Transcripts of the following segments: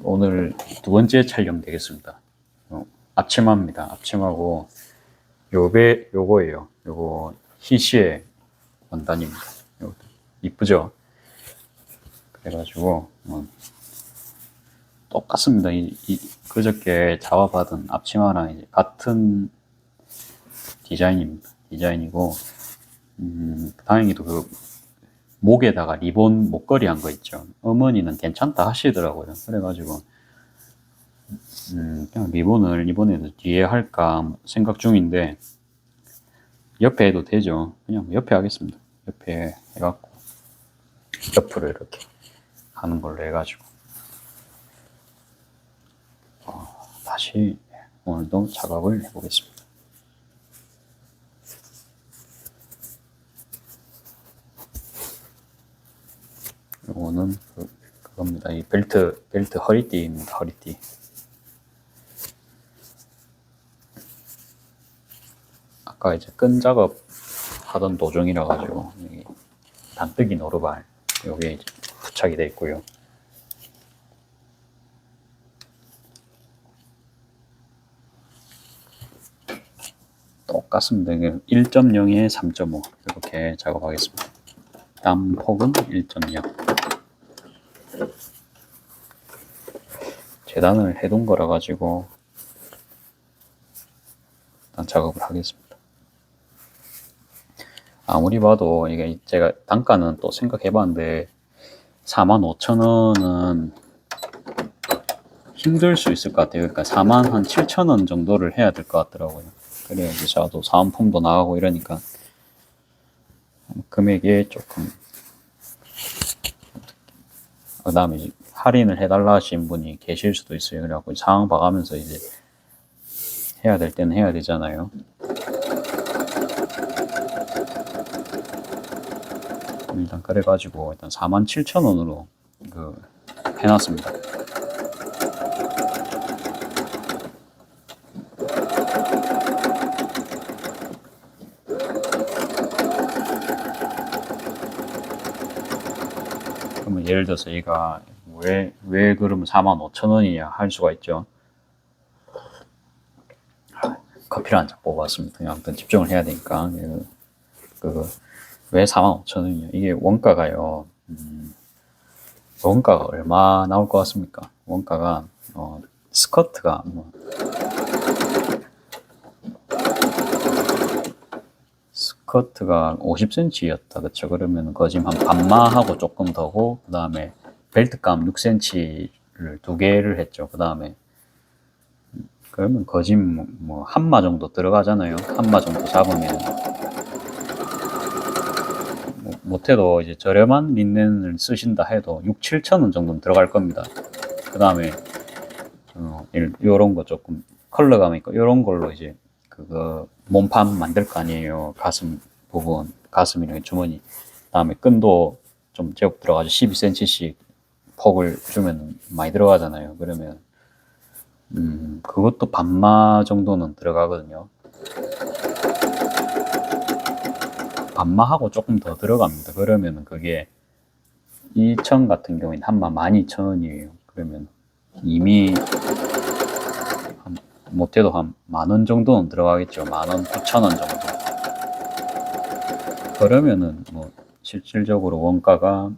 오늘 두 번째 촬영 되겠습니다. 앞치마입니다. 앞치마고 요거예요. 요거 히시의 원단입니다. 요것도 이쁘죠? 그래가지고 똑같습니다. 그저께 잡아받은 앞치마랑 이제 같은 디자인이고 다행히도 그 목에다가 리본 목걸이 한 거 있죠. 어머니는 괜찮다 하시더라고요. 그래가지고 그냥 리본을 이번에도 뒤에 할까 생각 중인데 옆에 해도 되죠. 그냥 옆에 하겠습니다. 옆에 해갖고 옆으로 이렇게 하는 걸로 해가지고 다시 오늘도 작업을 해보겠습니다. 이거는 그겁니다. 이 벨트 허리띠입니다. 허리띠. 아까 이제 끈 작업 하던 도중이라 가지고 단뜨기 노루발 요게 이제 부착이 되어 있고요. 똑같습니다. 1.0에 3.5 이렇게 작업하겠습니다. 땀폭은 1.0. 재단을 해둔 거라 가지고 일단 작업을 하겠습니다. 아무리 봐도 이게 제가 단가는 또 생각해봤는데 45,000원은 힘들 수 있을 것 같아요. 그러니까 47,000원 정도를 해야 될 것 같더라고요. 그래야지 저도 사은품도 나가고 이러니까 금액이 조금. 그 다음에 할인을 해달라 하신 분이 계실 수도 있어요. 그래갖고 상황 봐가면서 이제 해야 될 때는 해야 되잖아요. 일단 그래가지고 일단 47,000원으로 해놨습니다. 그러면 예를 들어서 얘가 왜 그러면 45,000원이냐 할 수가 있죠. 커피를 한 잔 뽑아왔습니다. 아무튼 집중을 해야 되니까. 왜 45,000원이냐. 이게 원가가요. 원가가 얼마 나올 것 같습니까? 원가가 스커트가 스커트가 50cm였다. 그쵸? 그러면 거짐 한 반마하고 조금 더고, 그 다음에 벨트감 6cm를 2개를 했죠. 그 다음에 그러면 거짐 한마 정도 들어가잖아요. 한마 정도 잡으면 못해도 이제 저렴한 린넨을 쓰신다 해도 6,000~7,000원 정도는 들어갈 겁니다. 그 다음에 요런 거 조금 컬러감 있고 요런 걸로 이제 몸판 만들 거 아니에요. 가슴 부분, 가슴이랑 주머니. 다음에 끈도 좀 제법 들어가죠. 12cm씩 폭을 주면 많이 들어가잖아요. 그러면 그것도 반마 정도는 들어가거든요. 반마하고 조금 더 들어갑니다. 그러면 그게 2천 같은 경우에는 한마 12,000원이에요. 그러면 이미 못해도 한 10,000원 정도는 들어가겠죠. 10,000원, 9,000원 정도. 그러면은 실질적으로 원가가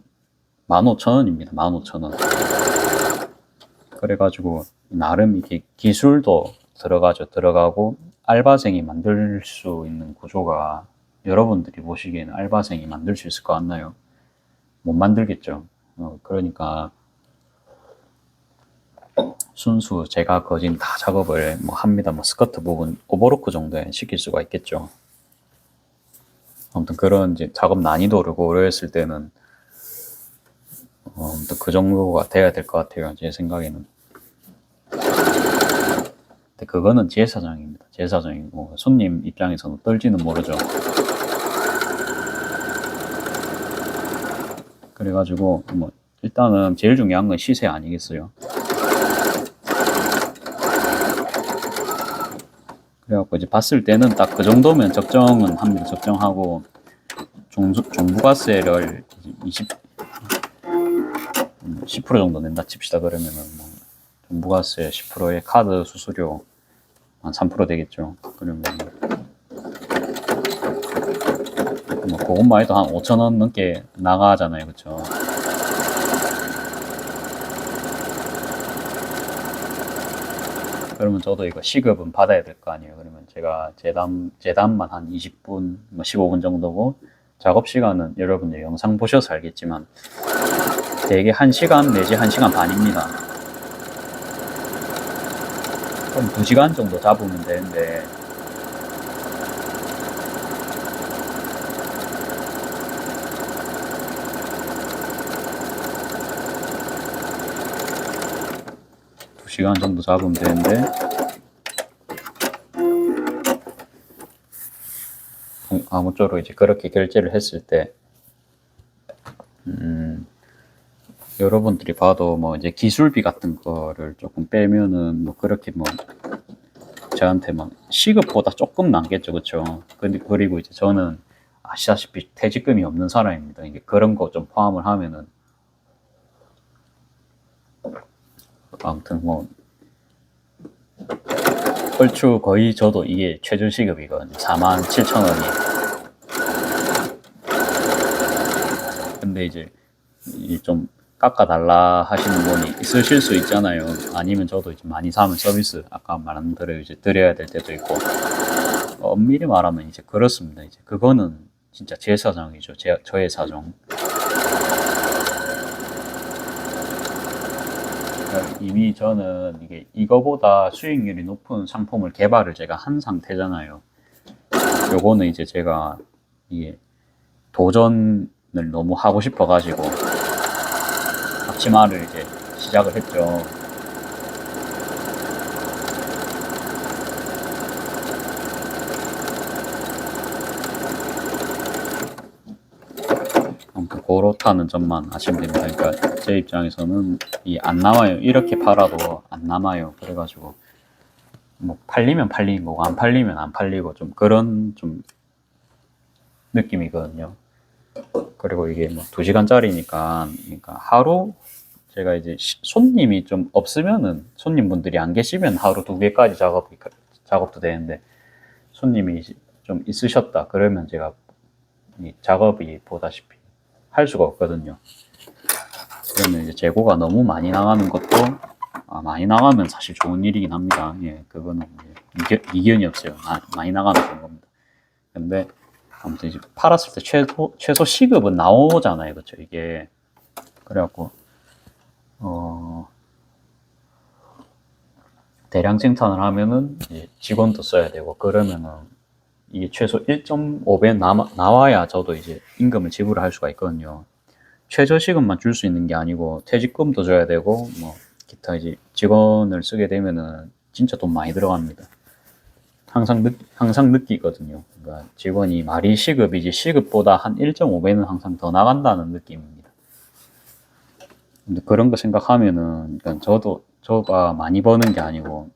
15,000원입니다. 15,000원. 그래가지고 나름 이게 기술도 들어가고 알바생이 만들 수 있는 구조가 여러분들이 보시기에는 알바생이 만들 수 있을 것 같나요? 못 만들겠죠. 그러니까 순수 제가 거진 다 작업을 합니다. 스커트 부분 오버로크 정도에 시킬 수가 있겠죠. 아무튼 그런 이제 작업 난이도를 고려했을 때는 그 정도가 돼야 될 것 같아요. 제 생각에는. 근데 그거는 제 사정입니다. 제 사정이고 손님 입장에서는 어떨지는 모르죠. 그래가지고 일단은 제일 중요한 건 시세 아니겠어요? 그래갖고 이제 봤을 때는 딱 그 정도면 적정은 합니다. 적정하고 종부가세를 10% 정도 낸다 칩시다. 그러면은 무가세 10%에 카드 수수료 한 3% 되겠죠. 그러면 뭐 그것만 해도 한 5,000원 넘게 나가잖아요, 그쵸? 그러면 저도 이거 시급은 받아야 될 거 아니에요. 그러면 제가 재담만 한 20분, 뭐 15분 정도고, 작업 시간은 여러분들 영상 보셔서 알겠지만, 대개 1시간 내지 1시간 반입니다. 그럼 2시간 정도 잡으면 되는데, 시간 정도 잡으면 되는데 아무쪼록 이제 그렇게 결제를 했을 때 여러분들이 봐도 뭐 이제 기술비 같은 거를 조금 빼면은 뭐 그렇게 뭐 저한테 막 시급보다 조금 남겠죠, 그렇죠? 근데 그리고 이제 저는 아시다시피 퇴직금이 없는 사람입니다. 이게 그런 거 좀 포함을 하면은 아무튼 뭐 얼추 거의 저도 이게 최저시급이거든요. 47,000원이. 근데 이제 좀 깎아달라 하시는 분이 있으실 수 있잖아요. 아니면 저도 이제 많이 사면 서비스 아까 말한 대로 이제 드려야 될 때도 있고 엄밀히 말하면 이제 그렇습니다. 이제 그거는 진짜 제 사정이죠. 저의 사정. 이미 저는 이거보다 수익률이 높은 상품을 개발을 제가 한 상태잖아요. 요거는 이제 제가 이게 도전을 너무 하고 싶어가지고 앞치마를 이제 시작을 했죠. 아무튼 그렇다는 점만 아시면 됩니다. 그러니까 제 입장에서는 안 나와요. 이렇게 팔아도 안 남아요. 그래가지고 뭐 팔리면 팔린 거고 안 팔리면 안 팔리고 좀 그런 좀 느낌이거든요. 그리고 이게 뭐 2시간짜리니까 그러니까 하루 제가 이제 손님이 좀 없으면은 손님분들이 안 계시면 하루 2개까지 작업도 되는데 손님이 좀 있으셨다 그러면 제가 이 작업이 보다시피 할 수가 없거든요. 그러면 이제 재고가 너무 많이 나가는 것도 많이 나가면 사실 좋은 일이긴 합니다. 예, 그거는 이견이 없어요. 많이 나가면 좋은 겁니다. 근데 아무튼 이제 팔았을 때 최소 시급은 나오잖아요, 그렇죠? 이게 그래갖고 대량 생산을 하면은 이제 직원도 써야 되고 그러면은 이게 최소 1.5배 나와야 저도 이제 임금을 지불할 수가 있거든요. 최저 시급만 줄 수 있는 게 아니고 퇴직금도 줘야 되고 뭐 기타 이제 직원을 쓰게 되면은 진짜 돈 많이 들어갑니다. 항상 느끼거든요. 그러니까 직원이 말이 시급이지 시급보다 한 1.5배는 항상 더 나간다는 느낌입니다. 근데 그런 거 생각하면은 그러니까 저가 많이 버는 게 아니고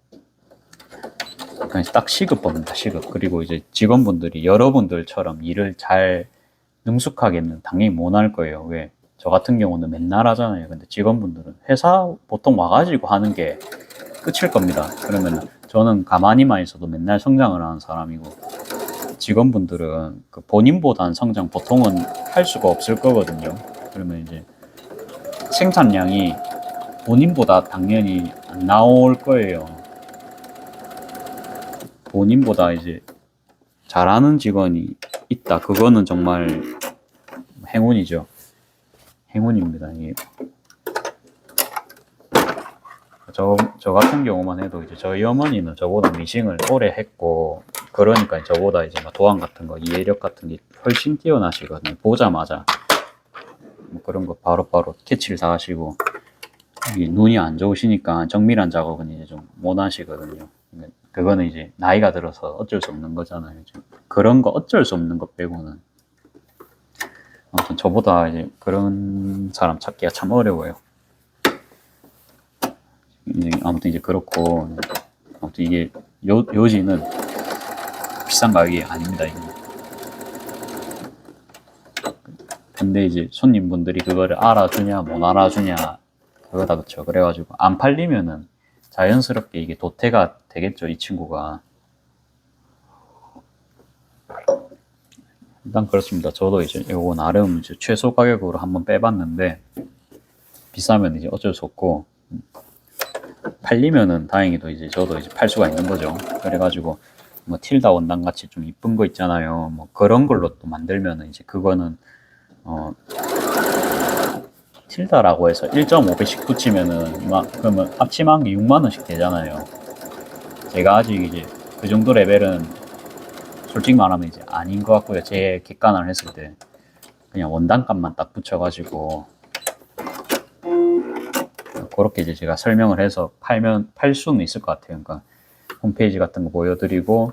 그냥 딱 시급 법니다. 시급. 그리고 이제 직원분들이 여러분들처럼 일을 잘 능숙하게는 당연히 못 할 거예요. 왜? 저 같은 경우는 맨날 하잖아요. 근데 직원분들은 회사 보통 와가지고 하는 게 끝일 겁니다. 그러면 저는 가만히만 있어도 맨날 성장을 하는 사람이고 직원분들은 그 본인보다는 성장 보통은 할 수가 없을 거거든요. 그러면 이제 생산량이 본인보다 당연히 안 나올 거예요. 본인보다 이제 잘하는 직원이 있다. 그거는 정말 행운이죠. 행운입니다. 저 같은 경우만 해도 이제 저희 어머니는 저보다 미싱을 오래 했고, 그러니까 저보다 이제 도안 같은 거, 이해력 같은 게 훨씬 뛰어나시거든요. 보자마자. 뭐 그런 거 바로바로 캐치를 다 하시고, 눈이 안 좋으시니까 정밀한 작업은 이제 좀 못 하시거든요. 그거는 이제 나이가 들어서 어쩔 수 없는 거잖아요. 그런 거 어쩔 수 없는 것 빼고는. 아무튼 저보다 이제 그런 사람 찾기가 참 어려워요. 아무튼 이제 그렇고, 아무튼 이게 요지는 비싼 가격이 아닙니다. 이게. 근데 이제 손님분들이 그거를 알아주냐 못 알아주냐 그거다, 그쵸. 그래가지고 안 팔리면은 자연스럽게 이게 도태가 되겠죠, 이 친구가. 일단 그렇습니다. 저도 이제 요거 나름 이제 최소 가격으로 한번 빼봤는데, 비싸면 이제 어쩔 수 없고, 팔리면은 다행히도 이제 저도 이제 팔 수가 있는 거죠. 그래가지고, 뭐 틸다 원단 같이 좀 이쁜 거 있잖아요. 뭐 그런 걸로 또 만들면은 이제 그거는, 틸다라고 해서 1.5배씩 붙이면은 그러면 앞치마한 게 6만 원씩 되잖아요. 제가 아직 이제 그 정도 레벨은 솔직히 말하면 이제 아닌 것 같고요. 제 객관을 했을 때 그냥 원단값만 딱 붙여가지고 그렇게 이제 제가 설명을 해서 팔 수는 있을 것 같아요. 그러니까 홈페이지 같은 거 보여드리고,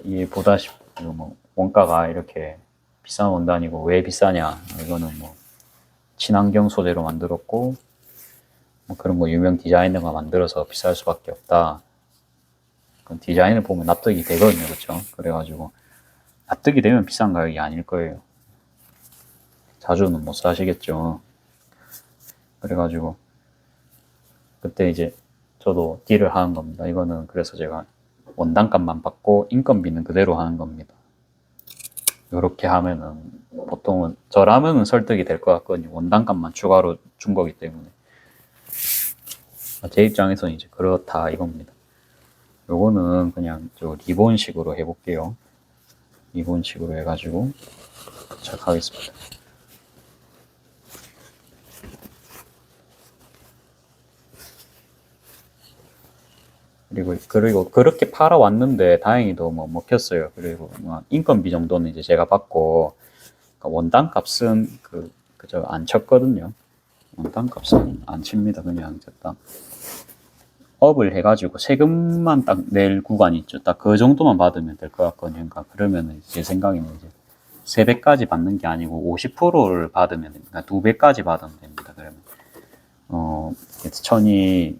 이게 보다시피 뭐 원가가 이렇게 비싼 원단이고 왜 비싸냐, 이거는 뭐 친환경 소재로 만들었고 뭐 그런 거 유명 디자이너가 만들어서 비쌀 수밖에 없다. 디자인을 보면 납득이 되거든요. 그렇죠? 그래가지고 납득이 되면 비싼 가격이 아닐 거예요. 자주는 못 사시겠죠. 그래가지고 그때 이제 저도 딜을 하는 겁니다. 이거는 그래서 제가 원단값만 받고 인건비는 그대로 하는 겁니다. 이렇게 하면은 보통은 저라면은 설득이 될 것 같거든요. 원단값만 추가로 준 거기 때문에. 제 입장에서는 이제 그렇다 이겁니다. 요거는 그냥 저 리본식으로 해볼게요. 리본식으로 해가지고 시작하겠습니다. 그리고 그렇게 팔아왔는데 다행히도 뭐 먹혔어요. 그리고 뭐 인건비 정도는 이제 제가 받고, 그러니까 원단 값은 그저 안 쳤거든요. 원단 값은 안 칩니다. 그냥 딱 업을 해가지고 세금만 딱 낼 구간이 있죠. 딱 그 정도만 받으면 될 것 같거든요. 그러니까 그러면은 제 생각에는 이제 3배까지 받는 게 아니고 50%를 받으면 됩니다. 2배까지 받으면 됩니다. 그러면 천이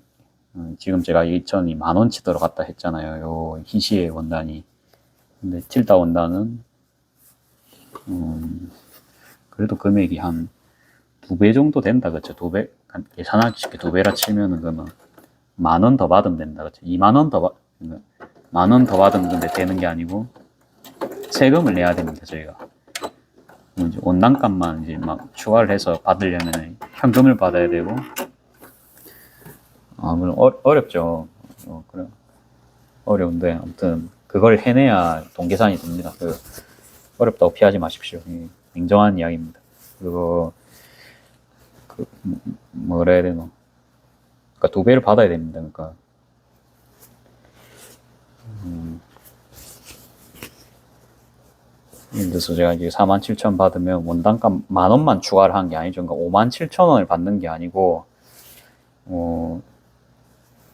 지금 제가 2천이 만원치 들어갔다 했잖아요. 요 희시의 원단이. 근데 틸다 원단은 그래도 금액이 한 2배 정도 된다. 그쵸? 2배, 계산하기 쉽게 2배라 치면은 그러면 만원 더 받으면 된다. 그쵸? 2만원 더 만원 더 받으면 근데 되는 게 아니고 세금을 내야 됩니다. 저희가. 이제 원단값만 이제 막 추가를 해서 받으려면 현금을 받아야 되고, 물론 어렵죠. 그래. 어려운데 아무튼 그걸 해내야 돈 계산이 됩니다. 어렵다고 피하지 마십시오. 냉정한 이야기입니다. 그리고 뭐라 해야 되나? 그러니까 2배를 받아야 됩니다. 그러니까 예를 들어서 제가 이제 47,000 받으면 원단값 만원만 추가를 한 게 아니죠. 그러니까 57,000원을 받는 게 아니고,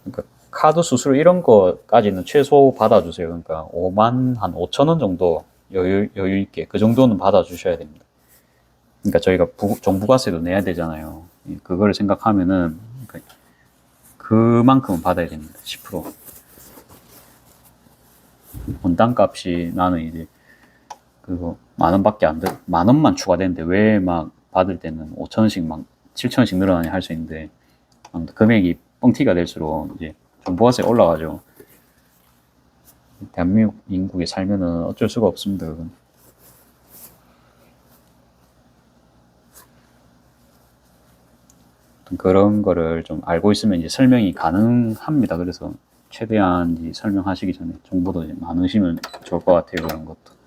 그러니까 카드 수수료 이런 거까지는 최소 받아주세요. 그러니까 5만5천원 정도 여유 있게 그 정도는 받아주셔야 됩니다. 그러니까 저희가 종부가세도 내야 되잖아요. 그거를 생각하면은 그만큼은 받아야 됩니다. 10%. 원단값이 나는 이제 그거 만원밖에 안 돼. 만원만 추가되는데 왜 막 받을 때는 5천원씩 막 7천원씩 늘어나냐 할 수 있는데, 금액이 뻥튀기가 될수록 이제 종부가세 올라가죠. 대한민국 인국에 살면은 어쩔 수가 없습니다. 그건. 그런 거를 좀 알고 있으면 이제 설명이 가능합니다. 그래서 최대한 이제 설명하시기 전에 정보도 이제 많으시면 좋을 것 같아요. 그런 것도.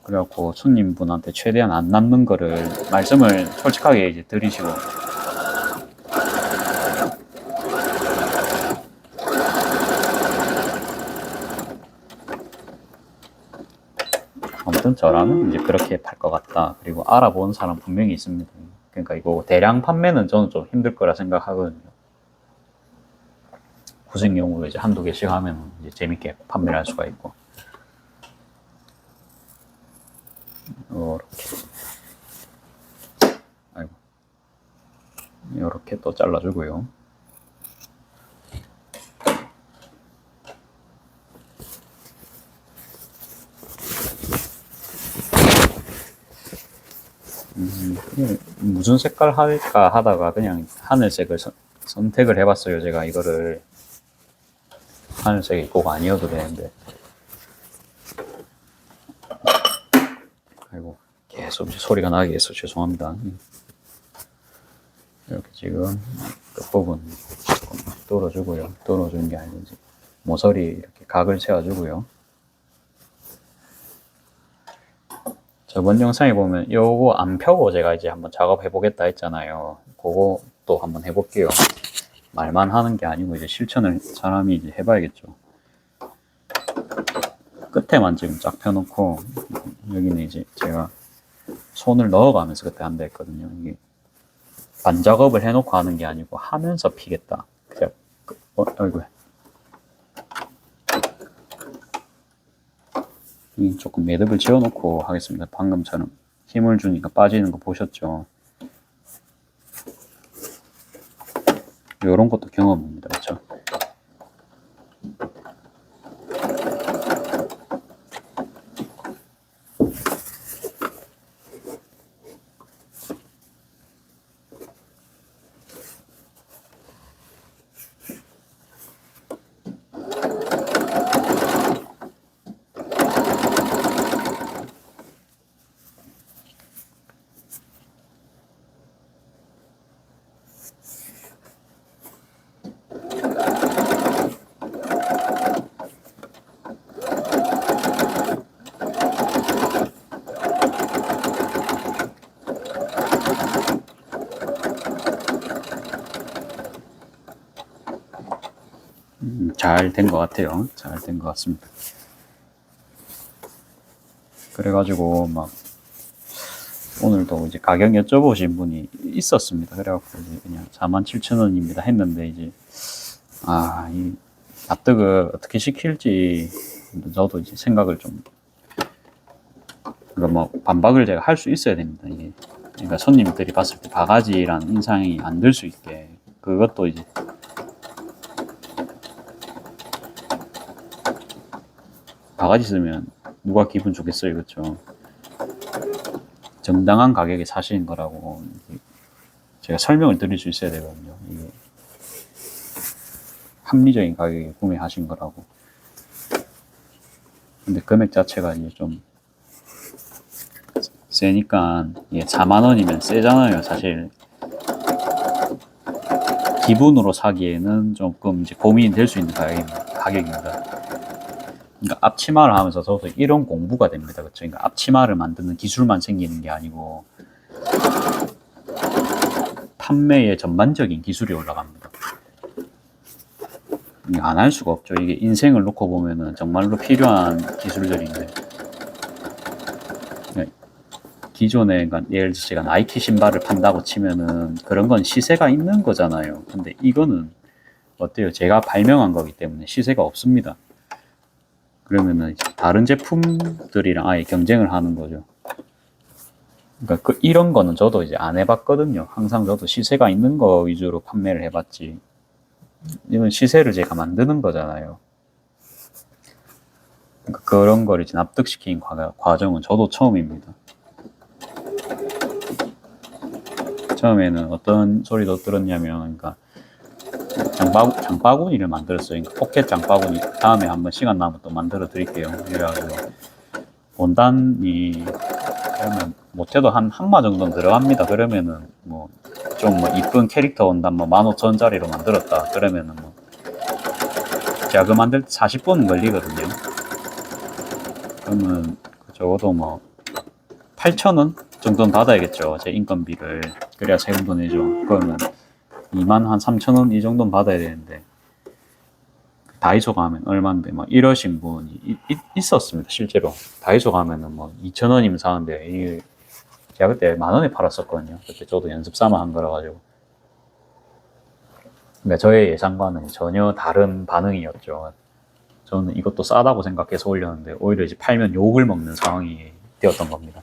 그래갖고 손님분한테 최대한 안 남는 거를 말씀을 솔직하게 이제 드리시고, 아무튼 저라면 이제 그렇게 팔 것 같다. 그리고 알아본 사람 분명히 있습니다. 그러니까 이거 대량 판매는 저는 좀 힘들 거라 생각하거든요. 구색용으로 이제 한두 개씩 하면 이제 재밌게 판매를 할 수가 있고. 요렇게. 아이고. 요렇게 또 잘라주고요. 무슨 색깔 할까 하다가 그냥 하늘색을 선택을 해봤어요. 제가 이거를 하늘색이 꼭 아니어도 되는데. 아이고, 계속 소리가 나게 해서 죄송합니다. 이렇게 지금 끝부분 조금 뚫어주고요. 뚫어주는 게 아니지. 모서리 이렇게 각을 세워주고요. 저번 영상에 보면 요거 안 펴고 제가 이제 한번 작업해 보겠다 했잖아요. 그거 또 한번 해볼게요. 말만 하는 게 아니고 이제 실천을 사람이 이제 해봐야겠죠. 끝에만 지금 쫙 펴놓고 여기는 이제 제가 손을 넣어가면서 그때 한다 했거든요. 이게 반작업을 해놓고 하는 게 아니고 하면서 피겠다. 그냥 아이고. 조금 매듭을 지어놓고 하겠습니다. 방금처럼 힘을 주니까 빠지는 거 보셨죠? 이런 것도 경험입니다. 그렇죠? 잘 된 것 같아요. 잘 된 것 같습니다. 그래가지고 막 오늘도 이제 가격 여쭤보신 분이 있었습니다. 그래갖고 이제 그냥 47,000원입니다 했는데 이제 이 납득을 어떻게 시킬지 저도 이제 생각을 좀 그러니까 뭐 반박을 제가 할 수 있어야 됩니다. 이게 그러니까 손님들이 봤을 때 바가지란 인상이 안 들 수 있게 그것도 이제 바가지 쓰면 누가 기분 좋겠어요, 그렇죠? 정당한 가격에 사시는 거라고 제가 설명을 드릴 수 있어야 되거든요. 이게 합리적인 가격에 구매하신 거라고. 근데 금액 자체가 이제 좀 세니까 4만 원이면 세잖아요, 사실. 기분으로 사기에는 조금 이제 고민이 될 수 있는 가격입니다. 그러니까 앞치마를 하면서 저도 이런 공부가 됩니다. 그렇죠? 그러니까 앞치마를 만드는 기술만 생기는 게 아니고 판매의 전반적인 기술이 올라갑니다. 안 할 수가 없죠. 이게 인생을 놓고 보면은 정말로 필요한 기술들인데 기존에 그러니까 예를 들어서 제가 나이키 신발을 판다고 치면은 그런 건 시세가 있는 거잖아요. 근데 이거는 어때요? 제가 발명한 거기 때문에 시세가 없습니다. 그러면은 다른 제품들이랑 아예 경쟁을 하는 거죠. 그러니까 이런 거는 저도 이제 안 해봤거든요. 항상 저도 시세가 있는 거 위주로 판매를 해봤지. 이건 시세를 제가 만드는 거잖아요. 그러니까 그런 걸 이제 납득시킨 과정은 저도 처음입니다. 처음에는 어떤 소리도 들었냐면, 그러니까 장바구니를 만들었어요. 그러니까 포켓 장바구니. 다음에 한번 시간 나면 또 만들어 드릴게요. 그래가지고 원단이 그러면 못해도 한 한마 정도는 들어갑니다. 그러면은 뭐 좀 뭐 이쁜 캐릭터 원단 뭐 15,000원짜리로 만들었다. 그러면은 뭐 제가 그 만들 때 40분 걸리거든요. 그러면 적어도 뭐 8,000원 정도는 받아야겠죠. 제 인건비를. 그래야 세금도 내죠. 그러면 2만 한 3,000원 이 정도는 받아야 되는데 다이소 가면 얼마인데 막 이러신 분이 있었습니다. 실제로 다이소 가면은 뭐 2,000원이면 사는데 이게 제가 그때 10,000원에 팔았었거든요. 그때 저도 연습 삼아 한 거라 가지고. 그러니까 저의 예상과는 전혀 다른 반응이었죠. 저는 이것도 싸다고 생각해서 올렸는데 오히려 이제 팔면 욕을 먹는 상황이 되었던 겁니다.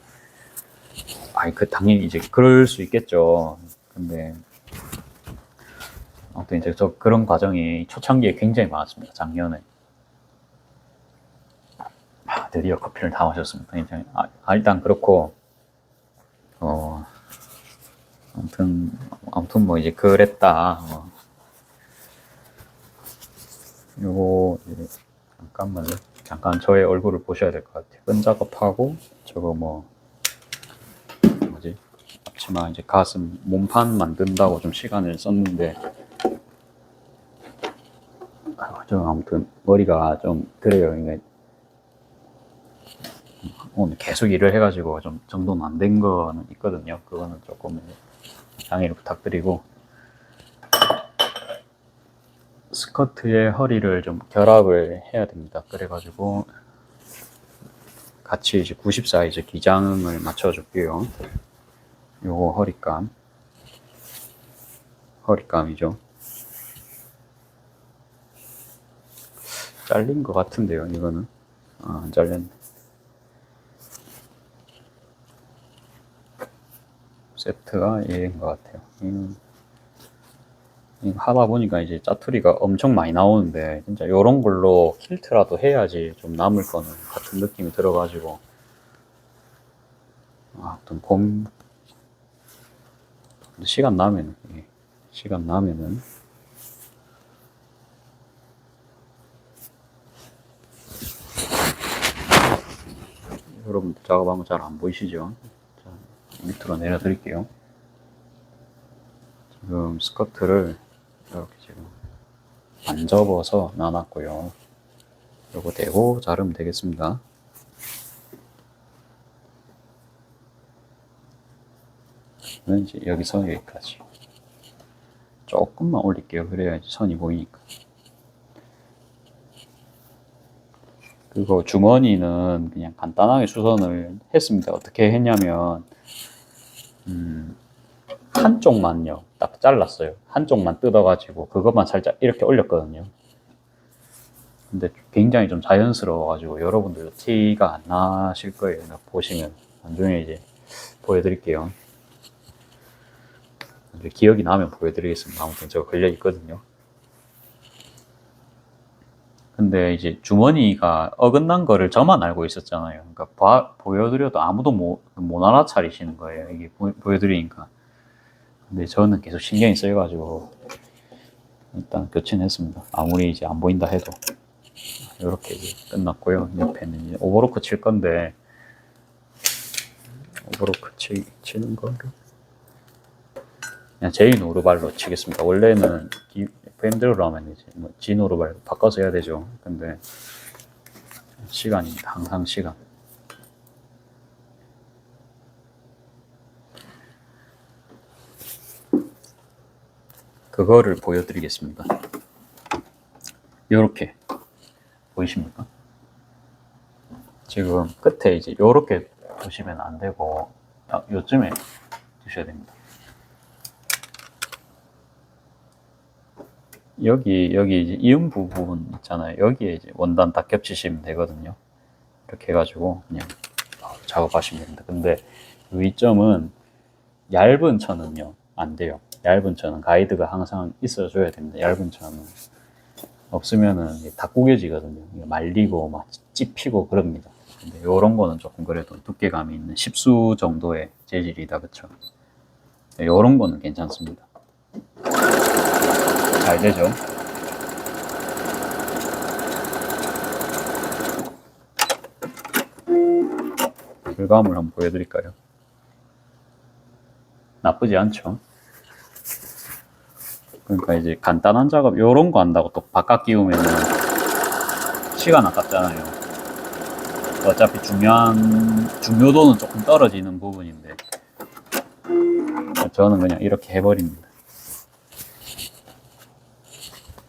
당연히 이제 그럴 수 있겠죠. 근데 아무튼 이제 저 그런 과정이 초창기에 굉장히 많았습니다. 작년에. 드디어 커피를 다 마셨습니다. 일단 그렇고 아무튼 뭐 이제 그랬다. 요거 이제 잠깐 저의 얼굴을 보셔야 될 것 같아요. 끈 작업하고 저거 뭐지? 앞치마 이제 가슴 몸판 만든다고 좀 시간을 썼는데 좀 아무튼 머리가 좀 그래요. 이게 오늘 계속 일을 해가지고 좀 정돈 안 된 거는 있거든요. 그거는 조금 양해를 부탁드리고, 스커트의 허리를 좀 결합을 해야 됩니다. 그래가지고 같이 이제 90 사이즈 기장을 맞춰줄게요. 요거 허리감이죠. 잘린 것 같은데요, 이거는. 안 잘렸네. 세트가 얘인 것 같아요. 하다 보니까 이제 짜투리가 엄청 많이 나오는데, 진짜 요런 걸로 킬트라도 해야지 좀 남을 거는 같은 느낌이 들어가지고, 아무튼 시간 나면은 여러분 작업하면 잘 안 보이시죠? 자, 밑으로 내려드릴게요. 지금 스커트를 이렇게 지금 안 접어서 놔놨고요. 요거 대고 자르면 되겠습니다. 이제 여기서 여기까지 조금만 올릴게요. 그래야지 선이 보이니까. 그리고 주머니는 그냥 간단하게 수선을 했습니다. 어떻게 했냐면 한쪽만요 딱 잘랐어요. 한쪽만 뜯어가지고 그것만 살짝 이렇게 올렸거든요. 근데 굉장히 좀 자연스러워가지고 여러분들도 티가 안 나실 거예요. 보시면 나중에 이제 보여드릴게요. 기억이 나면 보여드리겠습니다. 아무튼 저거 걸려 있거든요. 근데 이제 주머니가 어긋난 거를 저만 알고 있었잖아요. 그러니까 보여드려도 아무도 못 알아차리시는 거예요. 이게 보여드리니까. 근데 저는 계속 신경이 쓰여가지고 일단 교체는 했습니다. 아무리 이제 안 보인다 해도. 이렇게 이제 끝났고요. 옆에는 이제 오버로크 칠 건데, 오버로크 치는 거를 그냥 제인 오르발로 치겠습니다. 원래는 FM대로 하면 이제 진 오르발 바꿔서 해야 되죠. 근데 시간입니다. 항상 시간. 그거를 보여드리겠습니다. 요렇게 보이십니까? 지금 끝에 이제 요렇게 보시면 안 되고 요쯤에 두셔야 됩니다. 여기 이제 이음 부분 있잖아요. 여기에 이제 원단 딱 겹치시면 되거든요. 이렇게 해가지고 그냥 작업하시면 됩니다. 근데 위점은 얇은 천은요 안 돼요. 얇은 천은 가이드가 항상 있어줘야 됩니다. 얇은 천은 없으면은 다 구겨지거든요. 말리고 막 찝히고 그럽니다. 근데 이런 거는 조금 그래도 두께감이 있는 10수 정도의 재질이다, 그쵸? 이런 거는 괜찮습니다. 잘 되죠? 결과물 한번 보여드릴까요? 나쁘지 않죠? 그러니까 이제 간단한 작업 요런 거 한다고 또 바깥 끼우면 시간 아깝잖아요. 어차피 중요도는 조금 떨어지는 부분인데 저는 그냥 이렇게 해버립니다.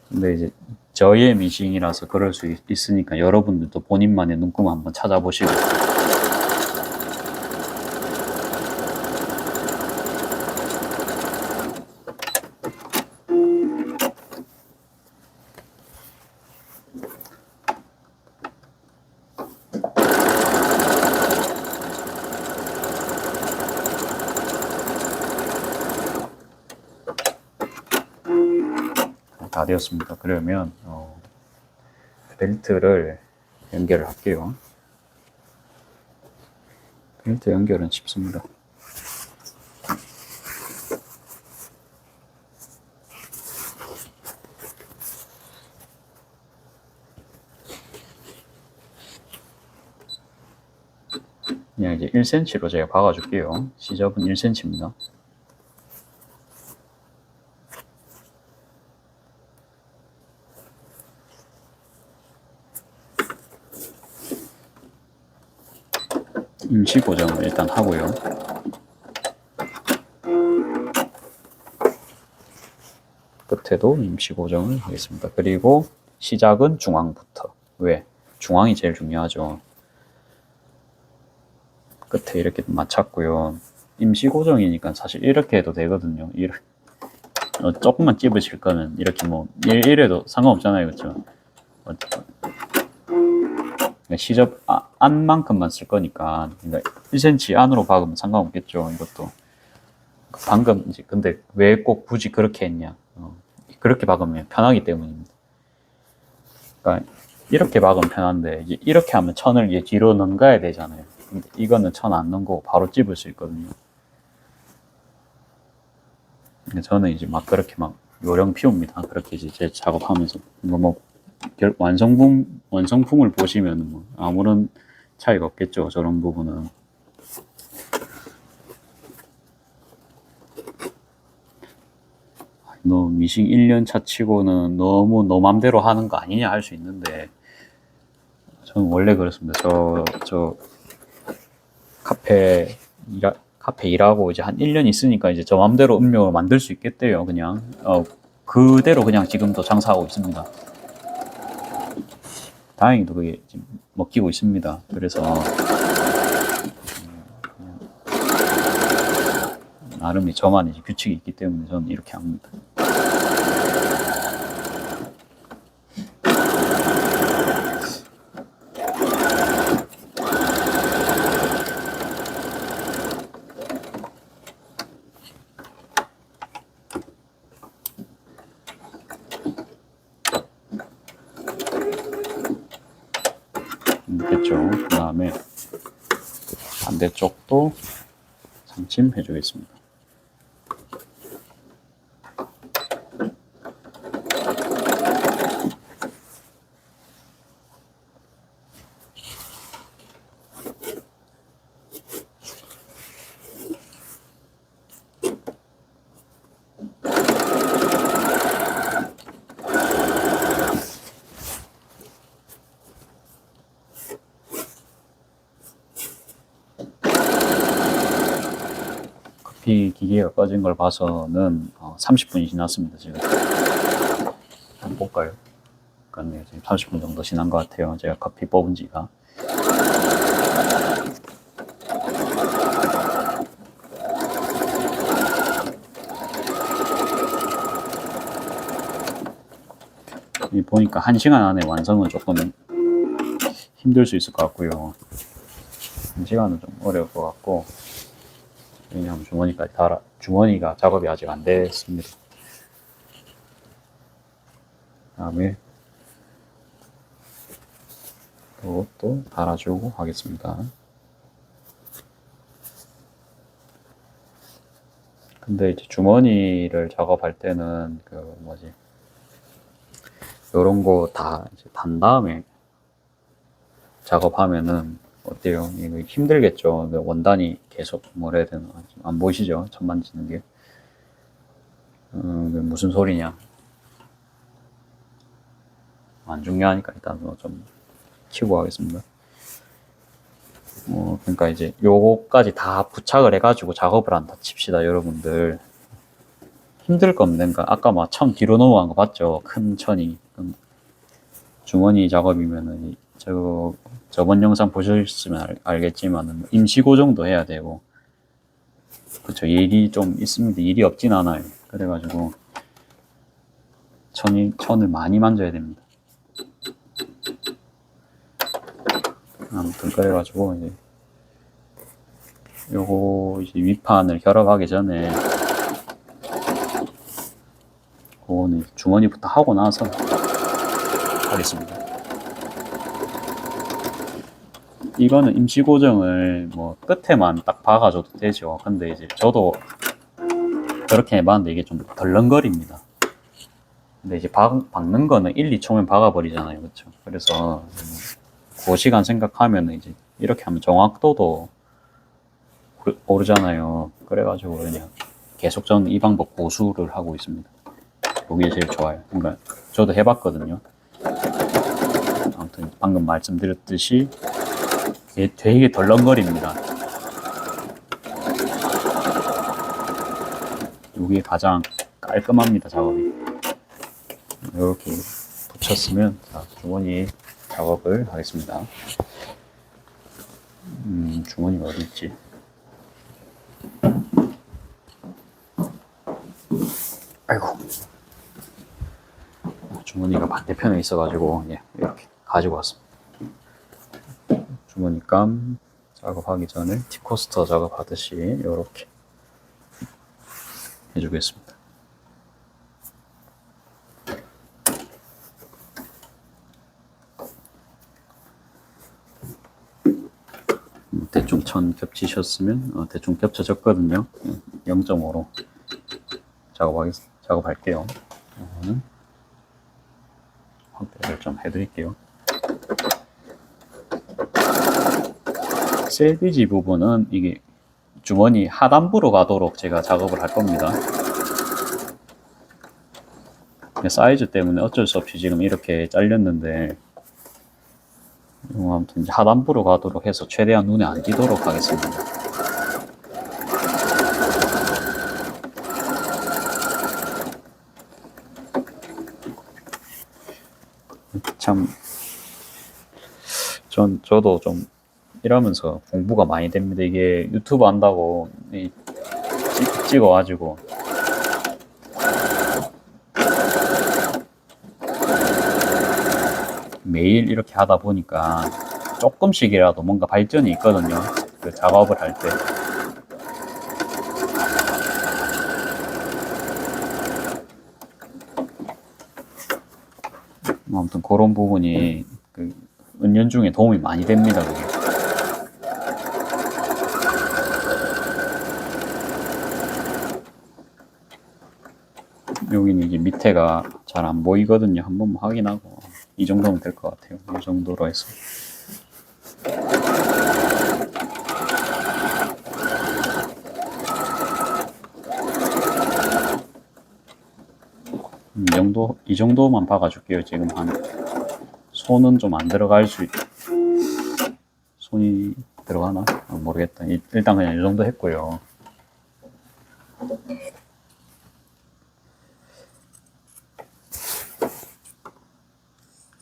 근데 이제 저의 미싱이라서 그럴 수 있으니까 여러분들도 본인만의 눈금 한번 찾아보시고 다 되었습니다. 그러면 벨트를 연결을 할게요. 벨트 연결은 쉽습니다. 그냥 이제 1cm로 제가 박아줄게요. 시접은 1cm입니다. 임시 고정을 일단 하고요. 끝에도 임시 고정을 하겠습니다. 그리고 시작은 중앙부터. 왜? 중앙이 제일 중요하죠. 끝에 이렇게 맞췄고요. 임시 고정이니까 사실 이렇게 해도 되거든요. 조금만 찝으실 거면 이렇게 뭐 이래도 상관없잖아요, 그렇죠? 시접 안만큼만 쓸 거니까, 그러니까 1cm 안으로 박으면 상관없겠죠. 이것도 방금 이제 근데 왜 꼭 굳이 그렇게 했냐? 그렇게 박으면 편하기 때문입니다. 그러니까 이렇게 박으면 편한데 이제 이렇게 하면 천을 이제 뒤로 넘가야 되잖아요. 근데 이거는 천 안 넘고 바로 찝을 수 있거든요. 저는 이제 막 그렇게 막 요령 피웁니다. 그렇게 이제 제 작업하면서 뭐 완성품을 보시면 뭐 아무런 차이가 없겠죠. 저런 부분은. 너 미싱 1년 차 치고는 너무 너 맘대로 하는 거 아니냐 할 수 있는데, 저는 원래 그렇습니다. 저 카페 일하고 이제 한 1년 있으니까 이제 저 맘대로 음료를 만들 수 있겠대요. 그냥 그대로 그냥 지금도 장사하고 있습니다. 다행히도 그게 지금 먹히고 있습니다. 그래서 나름의 저만의 규칙이 있기 때문에 저는 이렇게 합니다. 됐죠. 그 다음에 반대쪽도 상침해 주겠습니다. 커피 기계가 꺼진 걸 봐서는 30분이 지났습니다. 지금 한번 볼까요? 그렇네요. 지금 30분 정도 지난 것 같아요. 제가 커피 뽑은 지가. 보니까 1시간 안에 완성은 조금 힘들 수 있을 것 같고요. 1시간은 좀 어려울 것 같고, 왜냐하면 주머니가 작업이 아직 안 됐습니다. 다음에 이것도 달아주고 하겠습니다. 근데 이제 주머니를 작업할 때는 요런 거 다 단 다음에 작업하면은 어때요? 이거 힘들겠죠? 원단이 계속 뭐라 해야 되나? 안 보이시죠? 천 만지는 게. 무슨 소리냐? 안 중요하니까 일단 좀 키우고 하겠습니다. 그러니까 이제 요거까지 다 부착을 해가지고 작업을 한다 칩시다, 여러분들. 힘들 겁니다. 그러니까 아까 막 천 뒤로 넘어간 거 봤죠? 큰 천이. 주머니 작업이면은 저번 영상 보셨으면 알겠지만 임시 고정도 해야 되고, 그쵸, 일이 좀 있습니다. 일이 없진 않아요. 그래가지고 천을 많이 만져야 됩니다. 아무튼 그래가지고 이제 요거 이제 윗판을 결합하기 전에 그거는 주머니부터 하고 나서 하겠습니다. 이거는 임시 고정을 뭐 끝에만 딱 박아줘도 되죠. 근데 이제 저도 그렇게 해봤는데 이게 좀 덜렁거립니다. 근데 이제 박는 거는 1, 2초면 박아버리잖아요. 그쵸? 그래서 그 시간 생각하면 이제 이렇게 하면 정확도도 오르잖아요. 그래가지고 그냥 계속 저는 이 방법 고수를 하고 있습니다. 이게 제일 좋아요. 그러니까 저도 해봤거든요. 아무튼 방금 말씀드렸듯이 이게 되게 덜렁거립니다. 이게 가장 깔끔합니다, 작업이. 이렇게 붙였으면 자, 주머니 작업을 하겠습니다. 주머니가 어디 있지? 아이고, 주머니가 반대편에 있어가지고 이렇게 가지고 왔습니다. 주머니감 작업하기 전에 팁코스터 작업하듯이 이렇게 해주겠습니다. 대충 천 겹치셨으면 대충 겹쳐졌거든요. 0.5로 작업할게요. 확대를 좀 해드릴게요. 셀비지 부분은 이게 주머니 하단부로 가도록 제가 작업을 할 겁니다. 사이즈 때문에 어쩔 수 없이 지금 이렇게 잘렸는데 아무튼 이제 하단부로 가도록 해서 최대한 눈에 안 띄도록 하겠습니다. 참 저도 좀 이러면서 공부가 많이 됩니다. 이게 유튜브 한다고 찍어가지고 매일 이렇게 하다 보니까 조금씩이라도 뭔가 발전이 있거든요. 그 작업을 할 때. 아무튼 그런 부분이 은연중에 도움이 많이 됩니다. 그게. 여기는 이제 밑에가 잘 안 보이거든요. 한번 확인하고 이 정도면 될 것 같아요. 이 정도로 해서 이 정도만 박아줄게요. 지금 손은 좀 안 들어갈 손이 들어가나? 모르겠다. 일단 그냥 이 정도 했고요.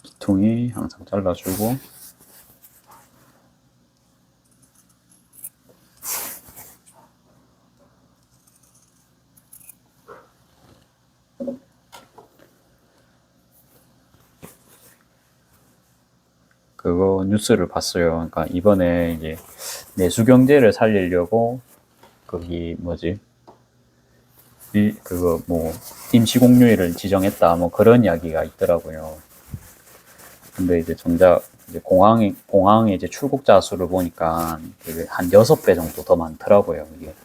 기퉁이 항상 잘라주고 그거 뉴스를 봤어요. 그러니까 이번에 이제 내수 경제를 살리려고 거기 뭐지? 그거 뭐 임시공휴일을 지정했다 뭐 그런 이야기가 있더라고요. 근데 이제 정작 이제 공항에 이제 출국자 수를 보니까 한 6배 정도 더 많더라고요. 이게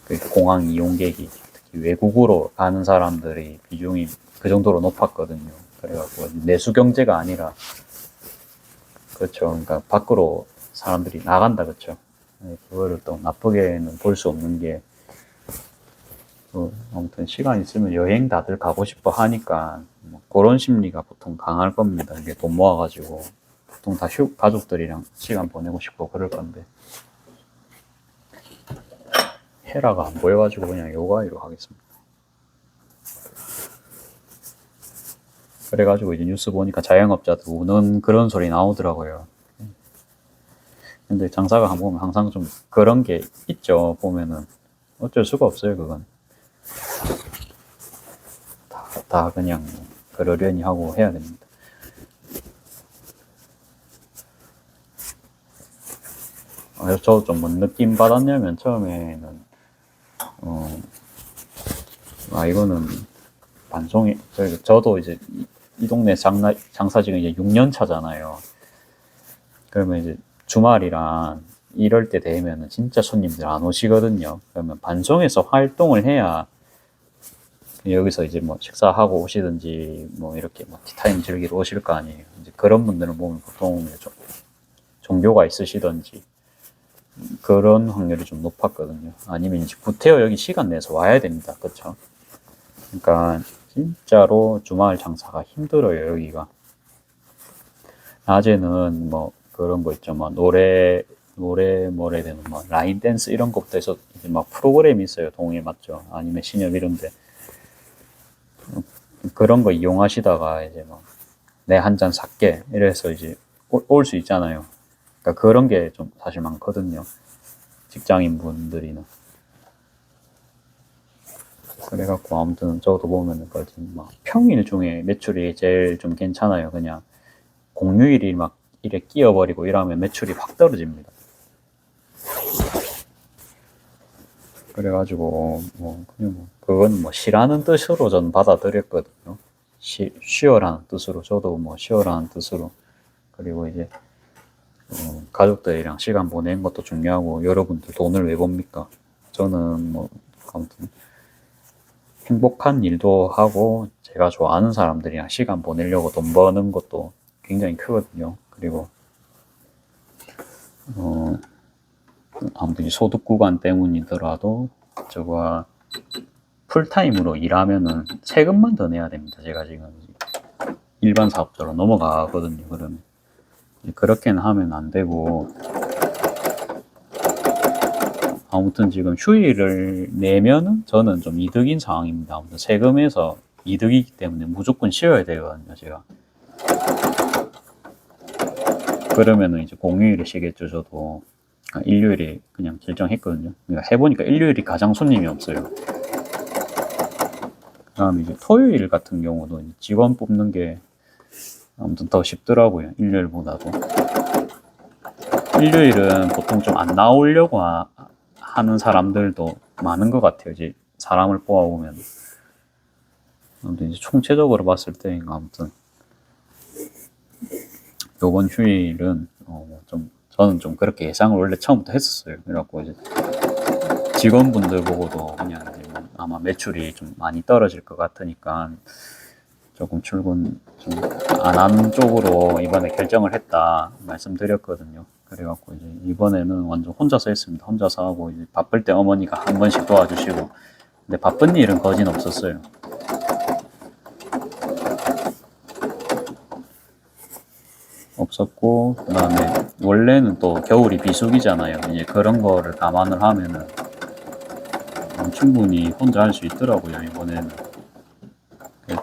그 공항 이용객이 특히 외국으로 가는 사람들의 비중이 그 정도로 높았거든요. 그래갖고 내수 경제가 아니라 그렇죠. 그러니까 밖으로 사람들이 나간다, 그렇죠. 그거를 또 나쁘게는 볼 수 없는 게 아무튼 시간 있으면 여행 다들 가고 싶어 하니까 뭐 그런 심리가 보통 강할 겁니다. 이게 돈 모아가지고 보통 다 가족들이랑 시간 보내고 싶고 그럴 건데 헤라가 안 보여가지고 그냥 요가이로 하겠습니다. 그래가지고 이제 뉴스 보니까 자영업자들 우는 그런 소리 나오더라고요. 근데 장사가 보면 항상 좀 그런 게 있죠. 보면은 어쩔 수가 없어요. 그건 다 그냥 그러려니 하고 해야 됩니다. 저 좀 뭔 느낌 받았냐면 처음에는 이거는 반송이 저도 이제 이 동네 장사 지금 이제 6년 차잖아요. 그러면 이제 주말이랑 이럴 때 되면은 진짜 손님들 안 오시거든요. 그러면 반송해서 활동을 해야 여기서 이제 뭐 식사하고 오시든지 뭐 이렇게 뭐 티타임 즐기러 오실 거 아니에요. 이제 그런 분들은 보면 보통 좀 종교가 있으시든지 그런 확률이 좀 높았거든요. 아니면 이제 구태여 여기 시간 내서 와야 됩니다. 그쵸? 그러니까 진짜로 주말 장사가 힘들어요, 여기가. 낮에는 뭐 그런 거 있죠. 뭐 노래 뭐래 되는 뭐 라인 댄스 이런 것부터 해서 이제 막 프로그램이 있어요. 동호회 맞죠? 아니면 신협 이런데 그런 거 이용하시다가 이제 막 내 한 잔 살게 이래서 이제 올 수 있잖아요. 그러니까 그런 게 좀 사실 많거든요. 직장인 분들이는. 그래갖고 아무튼 저도 보면은 막 평일 중에 매출이 제일 좀 괜찮아요. 그냥 공휴일이 막 이래 끼어버리고 이러면 매출이 확 떨어집니다. 그래가지고 뭐 그냥 뭐 그건 뭐 쉬라는 뜻으로 저는 받아들였거든요. 쉬어라는 뜻으로 저도 뭐 쉬어라는 뜻으로. 그리고 이제 가족들이랑 시간 보내는 것도 중요하고 여러분들 돈을 왜 법니까? 저는 뭐 아무튼 행복한 일도 하고 제가 좋아하는 사람들이랑 시간 보내려고 돈 버는 것도 굉장히 크거든요. 그리고 아무튼 소득 구간 때문이더라도 저거 풀타임으로 일하면은 세금만 더 내야 됩니다. 제가 지금 일반 사업자로 넘어가거든요. 그러면 그렇게는 하면 안 되고 아무튼 지금 휴일을 내면은 저는 좀 이득인 상황입니다. 아무튼 세금에서 이득이기 때문에 무조건 쉬어야 되거든요. 제가 그러면은 이제 공휴일에 쉬겠죠. 저도 일요일에 그냥 결정했거든요. 그러니까 해보니까 일요일이 가장 손님이 없어요. 그다음에 이제 토요일 같은 경우도 직원 뽑는 게 아무튼 더 쉽더라고요. 일요일보다도. 일요일은 보통 좀 안 나오려고 하는 사람들도 많은 것 같아요. 이제 사람을 뽑아보면. 아무튼 이제 총체적으로 봤을 때 아무튼 요번 휴일은 좀 저는 좀 그렇게 예상을 원래 처음부터 했었어요. 그래갖고 이제 직원분들 보고도 그냥 이제 뭐 아마 매출이 좀 많이 떨어질 것 같으니까 조금 출근 좀 안 하는 쪽으로 이번에 결정을 했다 말씀드렸거든요. 그래갖고 이제 이번에는 완전 혼자서 했습니다. 혼자서 하고 이제 바쁠 때 어머니가 한 번씩 도와주시고 근데 바쁜 일은 거진 없었어요. 없었고 그다음에 원래는 또 겨울이 비수기잖아요. 이제 그런 거를 감안을 하면은 충분히 혼자 할 수 있더라고요. 이번에는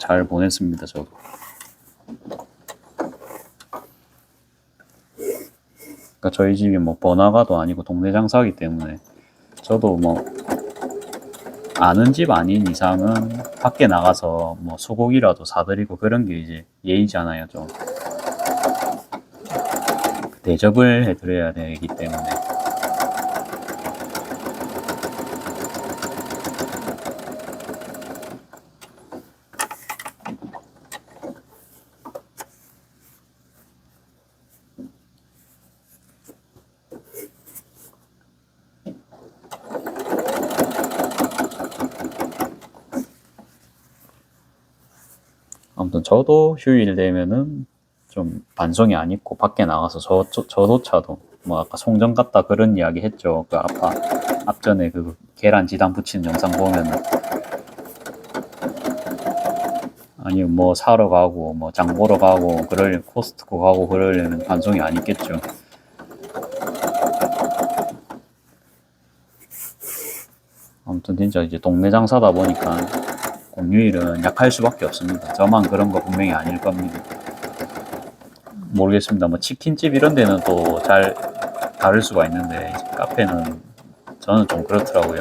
잘 보냈습니다. 저도. 그러니까 저희 집이 뭐 번화가도 아니고 동네 장사기 때문에 저도 뭐 아는 집 아닌 이상은 밖에 나가서 뭐 소고기라도 사드리고 그런 게 이제 예의잖아요. 좀 대접을 해드려야 되기 때문에. 아무튼 저도 휴일 되면은 좀 반성이 안 있고 밖에 나가서 저조차도 뭐 아까 송정 갔다 그런 이야기 했죠. 그 앞전에 그 계란 지단 붙이는 영상 보면은 아니면 뭐 사러 가고 뭐 장 보러 가고 그럴 코스트코 가고 그러려면 반성이 안 있겠죠. 아무튼 진짜 이제 동네 장사다 보니까 공휴일은 약할 수밖에 없습니다. 저만 그런 거 분명히 아닐 겁니다. 모르겠습니다. 뭐 치킨집 이런 데는 또 잘 다를 수가 있는데 카페는 저는 좀 그렇더라고요.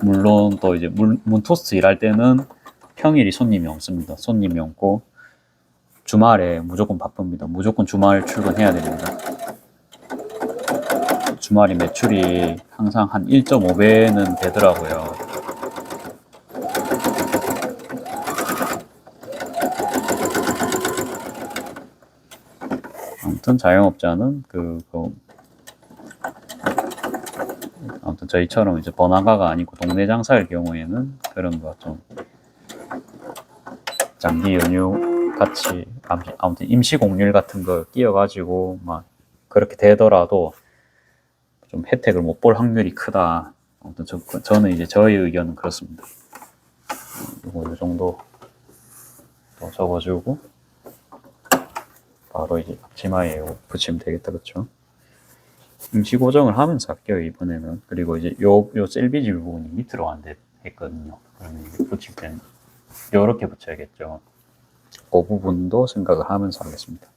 물론 또 이제 문토스트 일할 때는 평일이 손님이 없습니다. 손님이 없고 주말에 무조건 바쁩니다. 무조건 주말 출근해야 됩니다. 주말이 매출이 항상 한 1.5배는 되더라고요. 아무튼 자영업자는 아무튼 저희처럼 이제 번화가가 아니고 동네 장사일 경우에는 그런 거 좀 장기 연휴 같이 아무튼 임시 공률 같은 거 끼워가지고 막 그렇게 되더라도 좀 혜택을 못 볼 확률이 크다. 아무튼 저는 이제 저의 의견은 그렇습니다. 이 정도 더 적어주고 바로 이제 앞치마에 붙이면 되겠다, 그렇죠? 임시 고정을 하면서 할게요 이번에는. 그리고 이제 요 셀비지 부분이 밑으로 안 했거든요. 그러면 붙일 때는 요렇게 붙여야겠죠. 그 부분도 생각을 하면서 하겠습니다.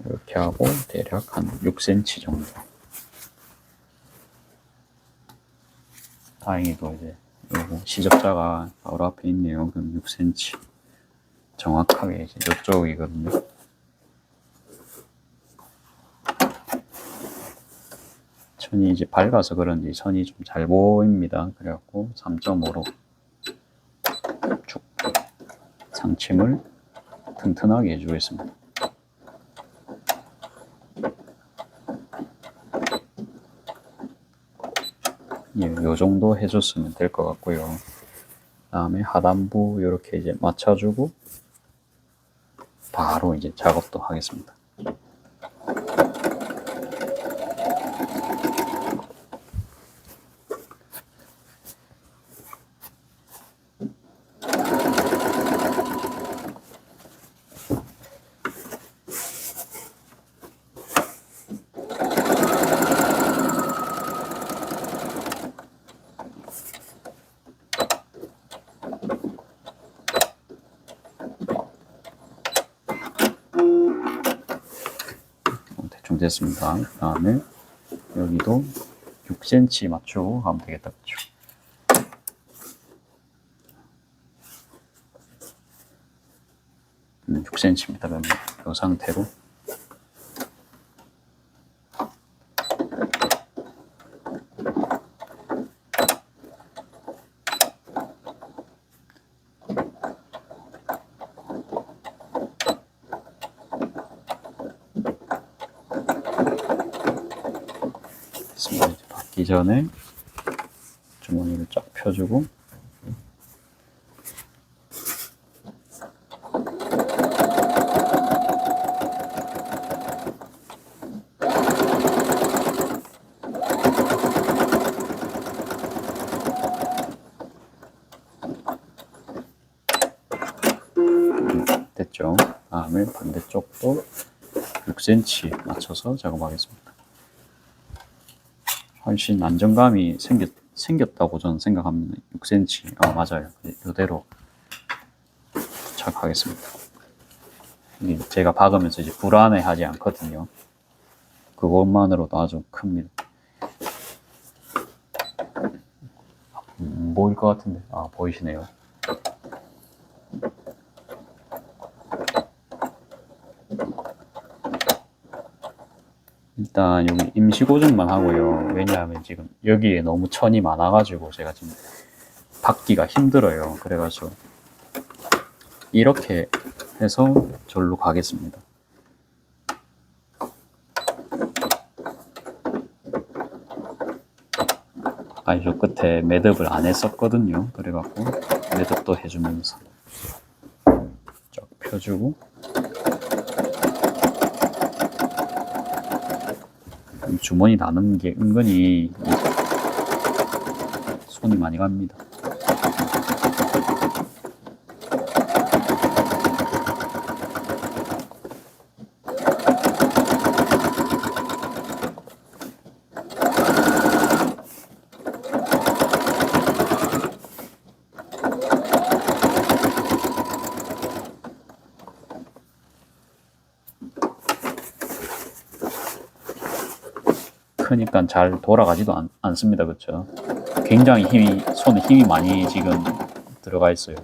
이렇게 하고 대략 한 6cm 정도. 다행히도 이제 요거 시접자가 바로 앞에 있네요. 그럼 6cm 정확하게 이제 이쪽이거든요. 천이 이제 밝아서 그런지 선이 좀 잘 보입니다. 그래갖고 3.5로 쭉 상침을 튼튼하게 해주겠습니다. 예, 요 정도 해줬으면 될 것 같고요. 다음에 하단부 이렇게 이제 맞춰주고 바로 이제 작업도 하겠습니다. 대충 됐습니다. 그 다음에 여기도 6cm 맞추고 하면 되겠다. 그렇죠? 6cm입니다. 그러면 이 상태로 받기 전에 주머니를 쫙 펴주고 됐죠. 다음에 반대쪽도 6cm 맞춰서 작업하겠습니다. 훨씬 안정감이 생겼다고 저는 생각합니다. 6cm. 맞아요. 이대로 부착하겠습니다. 제가 박으면서 이제 불안해하지 않거든요. 그것만으로도 아주 큽니다. 보일 것 같은데. 보이시네요. 일단 여기 임시 고정만 하고요. 왜냐하면 지금 여기에 너무 천이 많아가지고 제가 지금 박기가 힘들어요. 그래가지고 이렇게 해서 절로 가겠습니다. 요 끝에 매듭을 안 했었거든요. 그래갖고 매듭도 해주면서 쫙 펴주고 주머니 나누는 게 은근히 손이 많이 갑니다. 크니까 잘 돌아가지도 않습니다. 그렇죠? 굉장히 손에 힘이 많이 지금 들어가 있어요.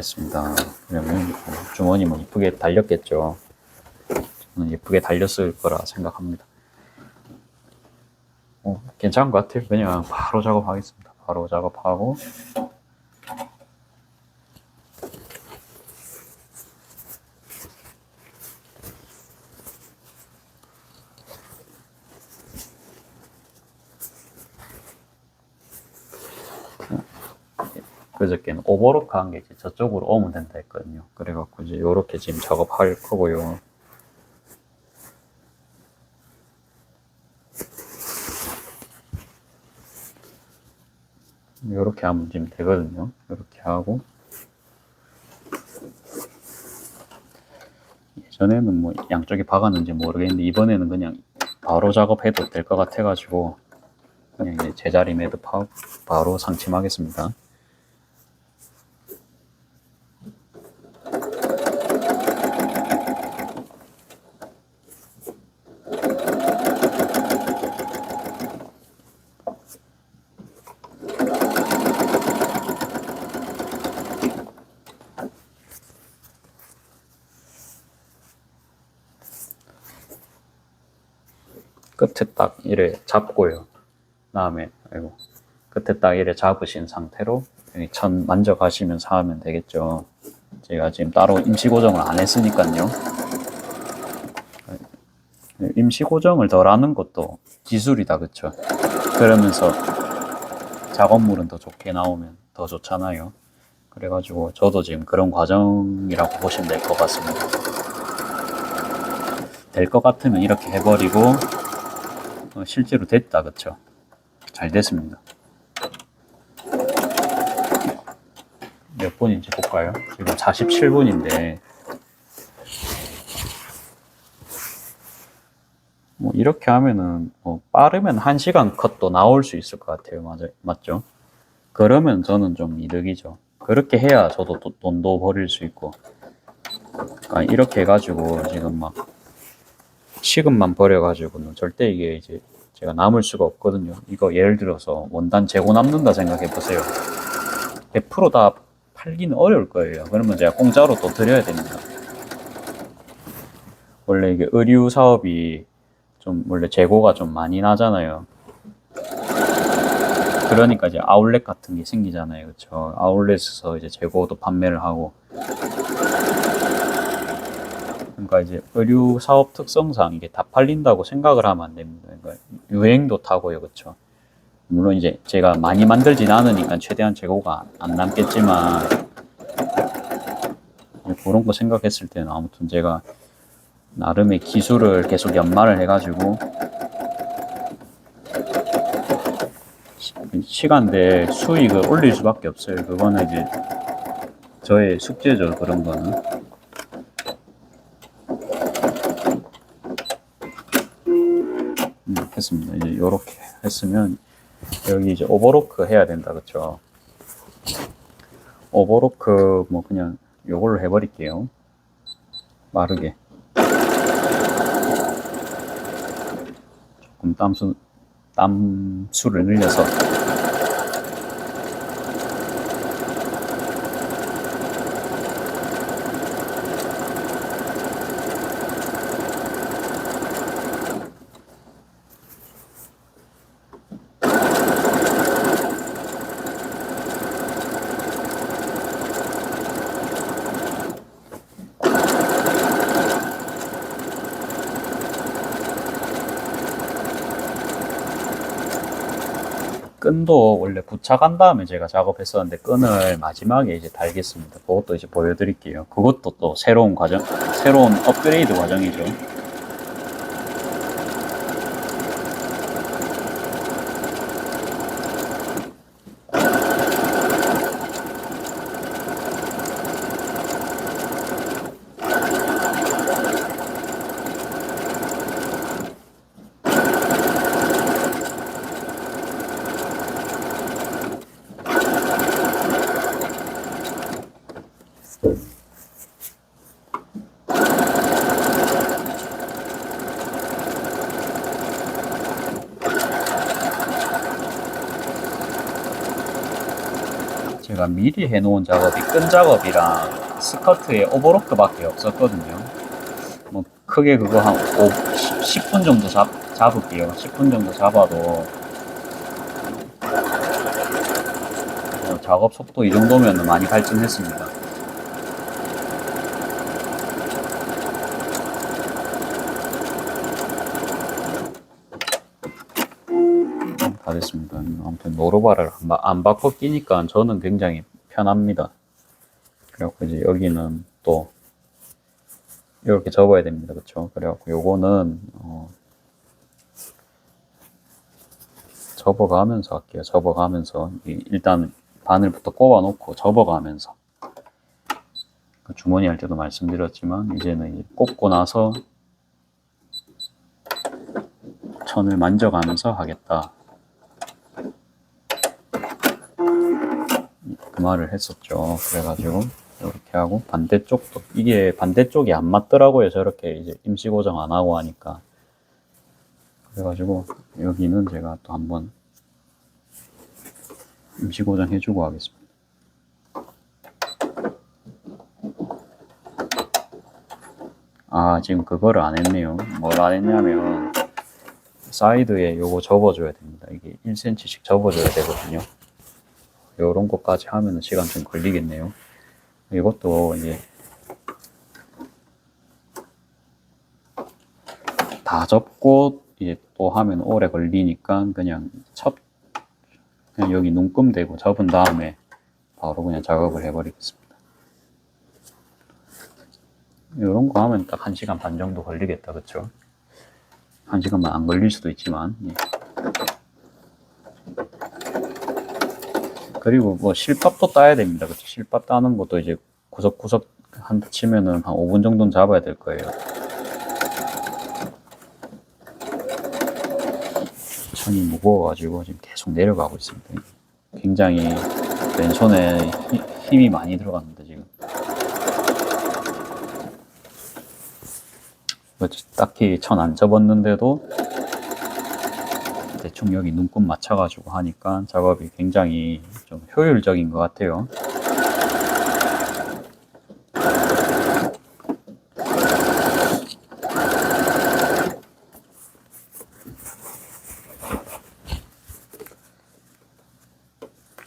됐습니다. 그러면 주머니 뭐 이쁘게 달렸겠죠. 저는 예쁘게 달렸을 거라 생각합니다. 괜찮은 것 같아요. 그냥 바로 작업하겠습니다. 바로 작업하고 그저께는 오버로크 한 게 이제 저쪽으로 오면 된다 했거든요. 그래갖고 이제 요렇게 지금 작업할 거고요. 요렇게 하면 지금 되거든요. 요렇게 하고 예전에는 뭐 양쪽에 박았는지 모르겠는데 이번에는 그냥 바로 작업해도 될 것 같아가지고 그냥 이제 제자리 매듭하고 바로 상침하겠습니다. 끝에 딱 이래 잡고요. 다음에 끝에 딱 이래 잡으신 상태로 여기 천 만져가시면서 하면 되겠죠. 제가 지금 따로 임시 고정을 안 했으니까요. 임시 고정을 덜 하는 것도 기술이다, 그쵸? 그러면서 작업물은 더 좋게 나오면 더 좋잖아요. 그래가지고 저도 지금 그런 과정이라고 보시면 될 것 같습니다. 될 것 같으면 이렇게 해버리고 실제로 됐다, 그쵸? 잘 됐습니다. 몇 분인지 볼까요? 지금 47분인데 뭐 이렇게 하면은 뭐 빠르면 1시간 컷도 나올 수 있을 것 같아요. 맞죠? 그러면 저는 좀 이득이죠. 그렇게 해야 저도 돈도 벌일 수 있고. 그러니까 이렇게 해가지고 지금 막 시급만 버려가지고는 절대 이게 이제 제가 남을 수가 없거든요. 이거 예를 들어서 원단 재고 남는다 생각해 보세요. 100%다 팔기는 어려울 거예요. 그러면 제가 공짜로 또 드려야 됩니다. 원래 이게 의류 사업이 좀 원래 재고가 좀 많이 나잖아요. 그러니까 이제 아울렛 같은 게 생기잖아요. 그쵸? 아울렛에서 이제 재고도 판매를 하고. 그러니까 이제 의류 사업 특성상 이게 다 팔린다고 생각을 하면 안 됩니다. 그러니까 유행도 타고요. 그쵸? 물론 이제 제가 많이 만들진 않으니까 최대한 재고가 안 남겠지만 그런 거 생각했을 때는 아무튼 제가 나름의 기술을 계속 연마를 해가지고 시간대 수익을 올릴 수밖에 없어요. 그거는 이제 저의 숙제죠. 그런 거는. 했습니다. 이제 요렇게 했으면 여기 이제 오버로크 해야 된다, 그쵸? 오버로크 뭐 그냥 요걸로 해버릴게요. 마르게. 조금 땀수를 늘려서. 끈도 원래 부착한 다음에 제가 작업했었는데 끈을 마지막에 이제 달겠습니다. 그것도 이제 보여드릴게요. 그것도 또 새로운 과정, 새로운 업그레이드 과정이죠. 제가 미리 해놓은 작업이 끈 작업이랑 스커트의 오버로크밖에 없었거든요. 뭐 크게 그거 한 10분 정도 잡을게요. 10분 정도 잡아도 작업 속도 이 정도면 많이 발전했습니다. 다 됐습니다. 아무튼 노루발을 안 바꿔 끼니까 저는 굉장히 편합니다. 그래갖고 이제 여기는 또 이렇게 접어야 됩니다. 그쵸? 그래갖고 요거는 접어가면서 할게요. 접어가면서 일단 바늘부터 꼽아 놓고 접어가면서 주머니 할 때도 말씀드렸지만 이제는 이제 꼽고 나서 천을 만져가면서 하겠다. 그 말을 했었죠. 그래가지고 이렇게 하고 반대쪽도 이게 반대쪽이 안 맞더라고요. 저렇게 이제 임시 고정 안 하고 하니까. 그래가지고 여기는 제가 또 한번 임시 고정 해주고 하겠습니다. 아, 지금 그거를 안 했네요. 뭘 안 했냐면 사이드에 요거 접어줘야 됩니다. 이게 1cm씩 접어줘야 되거든요. 요런 것까지 하면 시간 좀 걸리겠네요. 이것도 이제 다 접고 이제 또 하면 오래 걸리니까 그냥 여기 눈금 대고 접은 다음에 바로 그냥 작업을 해버리겠습니다. 이런 거 하면 딱 1시간 반 정도 걸리겠다, 그쵸? 1시간만 안 걸릴 수도 있지만. 예. 그리고 뭐 실밥도 따야 됩니다. 그쵸? 실밥 따는 것도 이제 구석구석 한다 치면은 한 5분 정도는 잡아야 될 거예요. 천이 무거워가지고 지금 계속 내려가고 있습니다. 굉장히 왼손에 힘이 많이 들어갔는데 지금. 딱히 천 안 접었는데도 대충 여기 눈금 맞춰가지고 하니까 작업이 굉장히 좀 효율적인 것 같아요.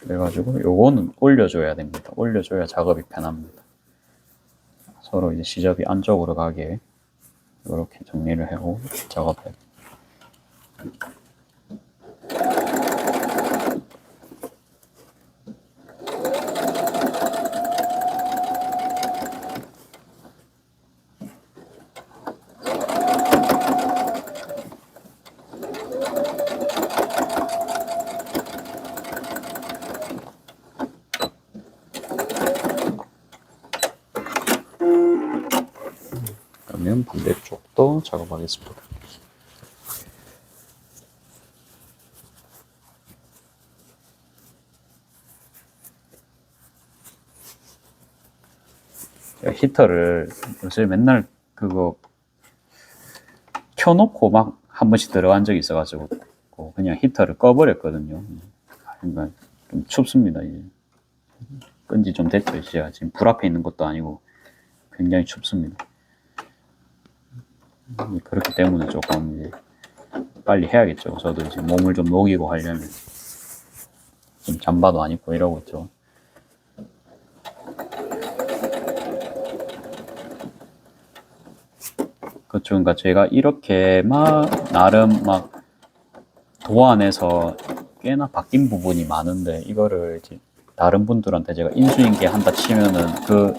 그래가지고 요거는 올려줘야 됩니다. 올려줘야 작업이 편합니다. 서로 이제 시접이 안쪽으로 가게 이렇게 정리를 하고 작업해요. 그러면 반대쪽도 작업하겠습니다. 히터를 요새 맨날 그거 켜놓고 막 한 번씩 들어간 적이 있어가지고 그냥 히터를 꺼버렸거든요. 그러니까 좀 춥습니다. 이제 끈지 좀 됐죠. 제가 지금 불 앞에 있는 것도 아니고 굉장히 춥습니다. 그렇기 때문에 조금 이제 빨리 해야겠죠. 저도 이제 몸을 좀 녹이고 하려면 좀 잠바도 안 입고 이러고 있죠. 그렇죠. 그러니까 제가 이렇게 막 나름 막 도안에서 꽤나 바뀐 부분이 많은데 이거를 이제 다른 분들한테 제가 인수인계 한다 치면은 그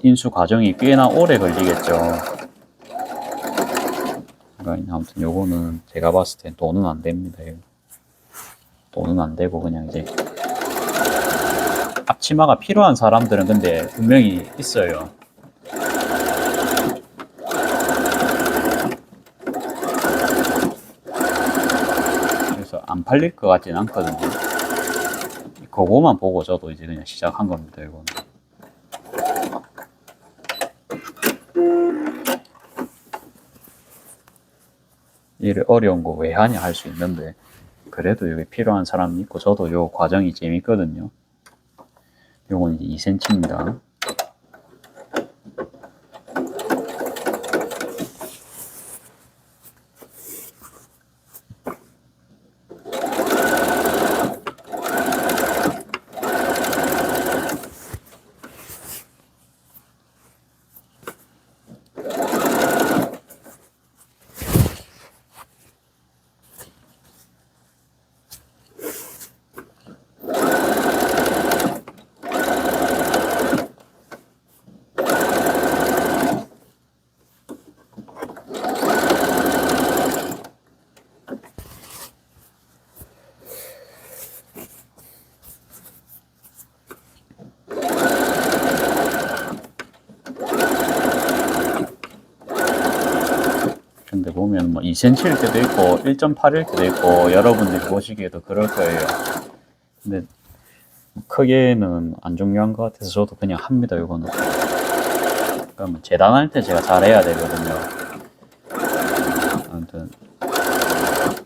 인수 과정이 꽤나 오래 걸리겠죠. 그러니까 아무튼 요거는 제가 봤을 땐 돈은 안 됩니다. 이거. 돈은 안 되고 그냥 이제 앞치마가 필요한 사람들은 근데 분명히 있어요. 그래서 안 팔릴 것 같진 않거든요. 그거만 보고 저도 이제 그냥 시작한 겁니다. 이거는. 일을 어려운 거 왜 하냐 할 수 있는데 그래도 여기 필요한 사람이 있고 저도 요 과정이 재밌거든요. 요건 이제 2cm입니다. 근데 보면 뭐 2cm일 때도 있고 1.8일 때도 있고 여러분들이 보시기에도 그럴 거예요. 근데 크게는 안 중요한 것 같아서 저도 그냥 합니다. 이거는. 그러면 재단할 때 제가 잘해야 되거든요. 아무튼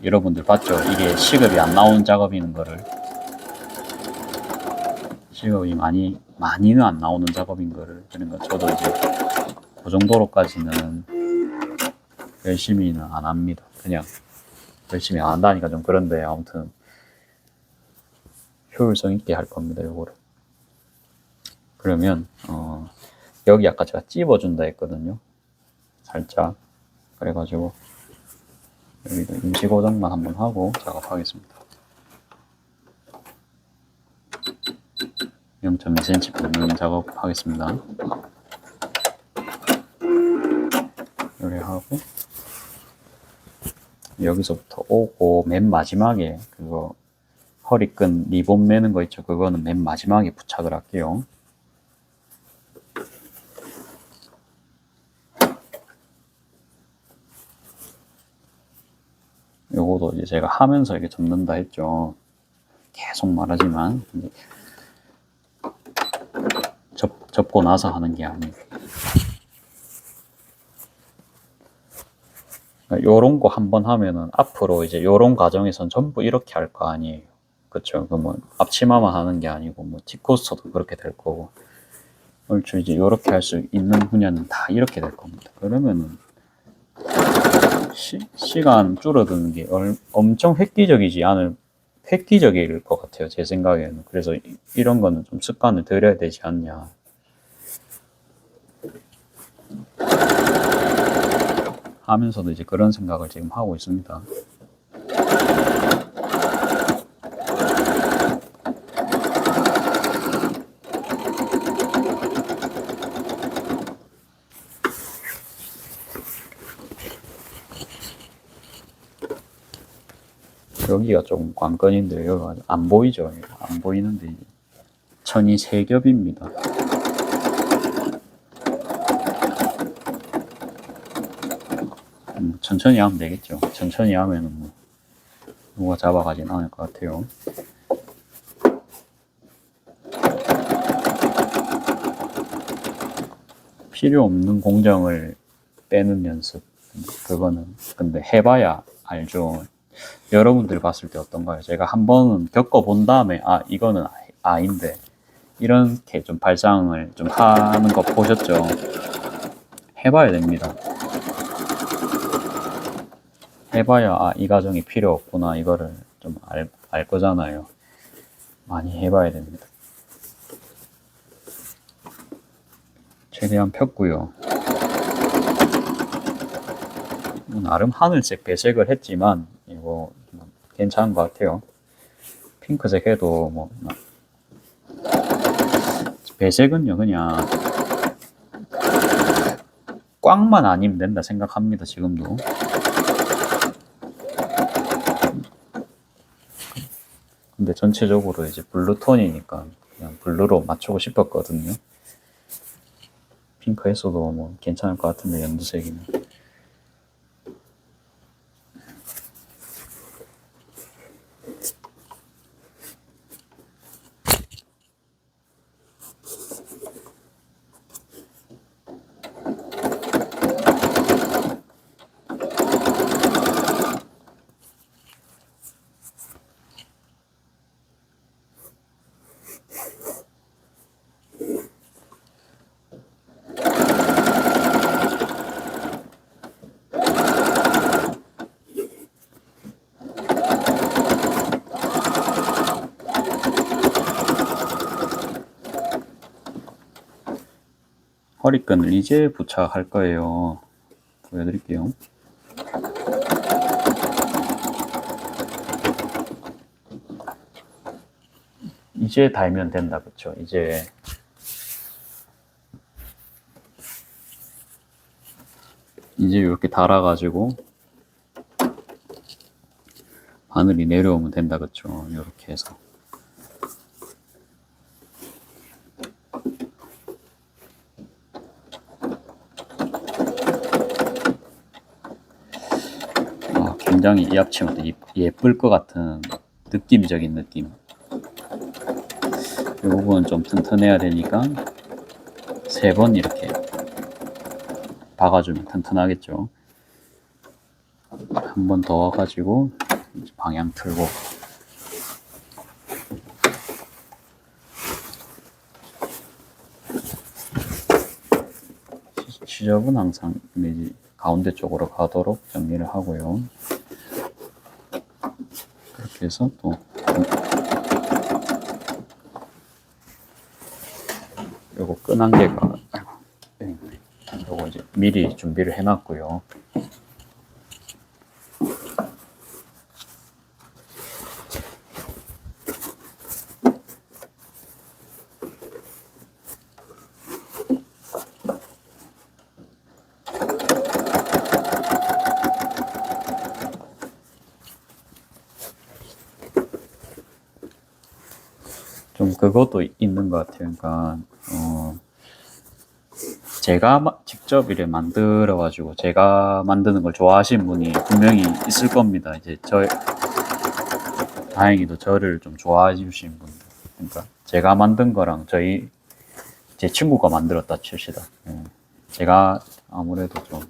여러분들 봤죠? 이게 시급이 안 나온 작업이는 거를. 시급이 많이는 안 나오는 작업인 거를. 그러니까 저도 이제 그 정도로까지는 열심히는 안 합니다. 그냥 열심히 안 한다니까 좀 그런데 아무튼 효율성 있게 할 겁니다. 요거를. 그러면 여기 아까 제가 찝어준다 했거든요. 살짝. 그래가지고 여기도 임시 고정만 한번 하고 작업하겠습니다. 0.2cm 붓는 작업하겠습니다. 이렇게 하고 여기서부터 오고 맨 마지막에 그거 허리끈 리본 매는 거 있죠. 그거는 맨 마지막에 부착을 할게요. 요거도 이제 제가 하면서 이렇게 접는다 했죠. 계속 말하지만 접고 나서 하는 게 아니에요. 요런 거 한번 하면은 앞으로 이제 요런 과정에선 전부 이렇게 할 거 아니에요. 그쵸? 그 뭐 앞치마만 하는 게 아니고 뭐 뒷코스터도 그렇게 될 거고. 얼추 이제 요렇게 할 수 있는 분야는 다 이렇게 될 겁니다. 그러면은 시간 줄어드는 게 엄청 획기적일 것 같아요. 제 생각에는. 그래서 이런 거는 좀 습관을 들여야 되지 않냐. 하면서도 이제 그런 생각을 지금 하고 있습니다. 여기가 좀 관건인데 여기가 안 보이죠? 안 보이는데 천이 세 겹입니다. 천천히 하면 되겠죠. 천천히 하면은 뭐 누가 잡아가진 않을 것 같아요. 필요 없는 공정을 빼는 연습. 그거는 근데 해봐야 알죠. 여러분들 봤을 때 어떤가요? 제가 한 번은 겪어본 다음에 이거는 아닌데 이렇게 좀 발상을 좀 하는 거 보셨죠? 해봐야 됩니다. 해봐야 이 과정이 필요 없구나 이거를 좀 알 거잖아요. 많이 해봐야 됩니다. 최대한 폈고요. 나름 하늘색 배색을 했지만 이거 괜찮은 것 같아요. 핑크색 해도 뭐 배색은요 그냥 꽉만 아니면 된다 생각합니다. 지금도. 근데 전체적으로 이제 블루톤이니까 그냥 블루로 맞추고 싶었거든요. 핑크 했어도 뭐 괜찮을 것 같은데 연두색이면. 허리끈을 이제 부착할 거예요. 보여드릴게요. 이제 달면 된다, 그쵸? 이제 이렇게 달아가지고 바늘이 내려오면 된다, 그쵸? 이렇게 해서. 굉장히 이 앞치마도 예쁠 것 같은 느낌적인 느낌. 이 부분은 좀 튼튼해야 되니까 3번 이렇게 박아주면 튼튼하겠죠. 한 번 더 가지고 방향 틀고 시접은 항상 가운데 쪽으로 가도록 정리를 하고요. 그렇게 해서 또 요거 끈 한 개가 요거 이제 미리 준비를 해놨고요. 좀 그것도 있는 것 같아요. 그러니까 제가 직접 이래 만들어가지고 제가 만드는 걸 좋아하시는 분이 분명히 있을 겁니다. 이제 다행히도 저를 좀 좋아해 주시는 분들. 그러니까 제가 만든 거랑 제 친구가 만들었다 칩시다. 제가 아무래도 좀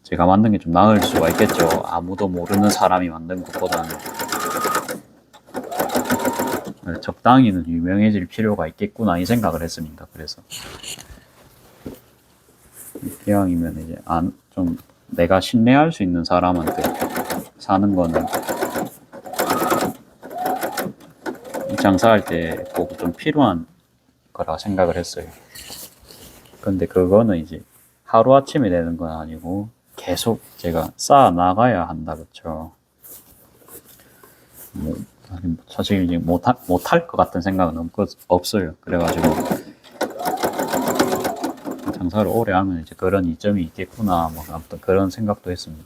제가 만든 게 좀 나을 수가 있겠죠. 아무도 모르는 사람이 만든 것보다는 적당히는 유명해질 필요가 있겠구나 이 생각을 했습니다. 그래서 기왕이면 이제 좀 내가 신뢰할 수 있는 사람한테 사는 거는 장사할 때 꼭 좀 필요한 거라 생각을 했어요. 근데 그거는 이제 하루아침에 되는 건 아니고 계속 제가 쌓아 나가야 한다, 그쵸? 사실 이제 못할 것 같은 생각은 없어요. 그래가지고 장사를 오래 하면 이제 그런 이점이 있겠구나, 뭐 아무튼 그런 생각도 했습니다.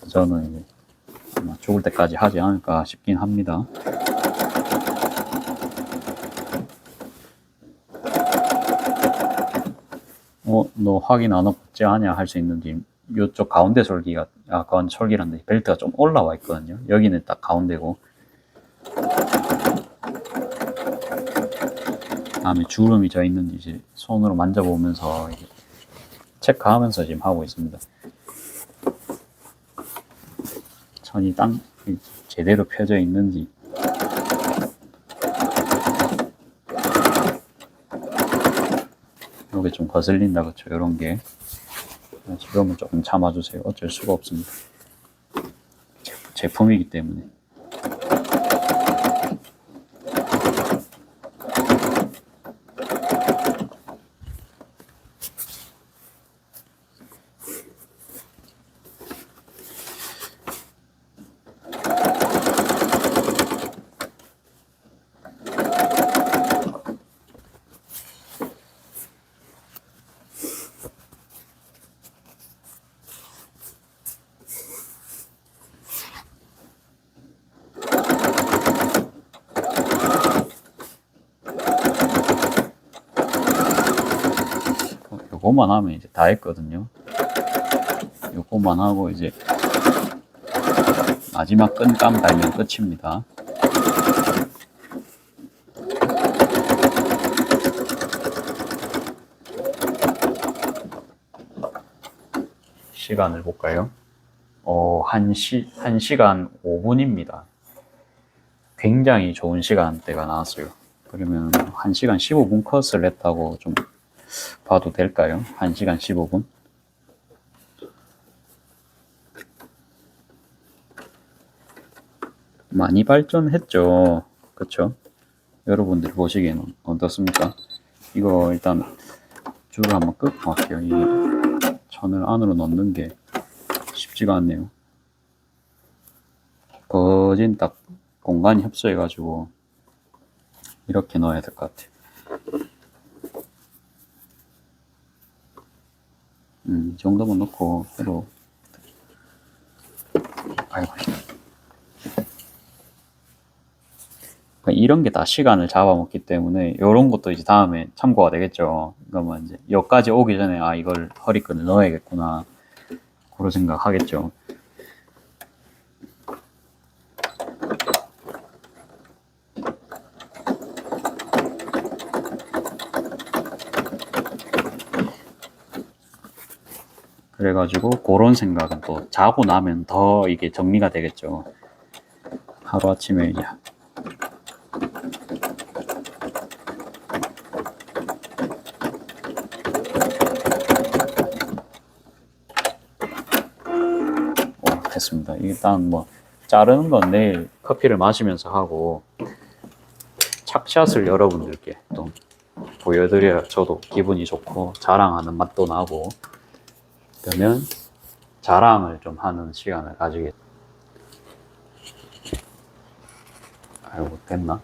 저는 이제 아마 죽을 때까지 하지 않을까 싶긴 합니다. 너 확인 안 하고 어째 하냐 할 수 있는지 이쪽 가운데 솔기가 약간 솔기란데 벨트가 좀 올라와 있거든요. 여기는 딱 가운데고 다음에 주름이 져 있는지 이제 손으로 만져보면서 체크하면서 지금 하고 있습니다. 천이 제대로 펴져 있는지. 이게 좀 거슬린다, 그쵸? 이런 게. 지금은 조금 참아주세요. 어쩔 수가 없습니다. 제품이기 때문에. 요거만 하면 이제 다 했거든요. 요거만 하고 이제 마지막 끈감 달면 끝입니다. 시간을 볼까요? 1시간 5분입니다. 굉장히 좋은 시간대가 나왔어요. 그러면 1시간 15분 컷을 했다고 좀 봐도 될까요? 1시간 15분? 많이 발전했죠. 그쵸? 여러분들 보시기에는 어떻습니까? 이거 일단 줄을 한번 끊고 할게요. 이 천을 안으로 넣는 게 쉽지가 않네요. 거진 딱 공간이 협소해가지고 이렇게 넣어야 될 것 같아요. 이 정도만 넣고 또 아이고. 그러니까 이런 게 다 시간을 잡아먹기 때문에 이런 것도 이제 다음에 참고가 되겠죠. 그러면 이제 여기까지 오기 전에 아 이걸 허리끈을 넣어야겠구나 그런 생각 하겠죠. 그래가지고 그런 생각은 또 자고 나면 더 이게 정리가 되겠죠. 하루아침에 이제 됐습니다. 일단 뭐 자르는 건 내일 커피를 마시면서 하고 착샷을 여러분들께 또 보여드려야 저도 기분이 좋고 자랑하는 맛도 나고 그러면 자랑을 좀 하는 시간을 가지게. 아이고 됐나?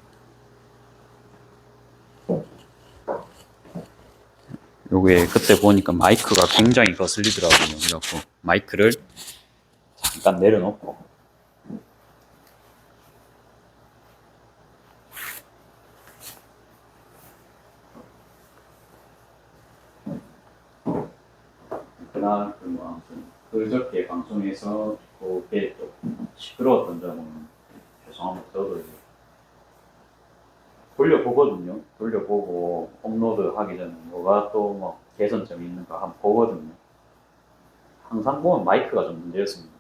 요게 그때 보니까 마이크가 굉장히 거슬리더라고요. 그래갖고 마이크를 잠깐 내려놓고 그날 뭐 아무튼 그저께 방송에서 그게 좀 시끄러웠던 점은 죄송합니다. 저도 이제 돌려보거든요. 돌려보고 업로드 하기 전에 뭐가 또 뭐 개선점이 있는가 한번 보거든요. 항상 보면 마이크가 좀 문제였습니다.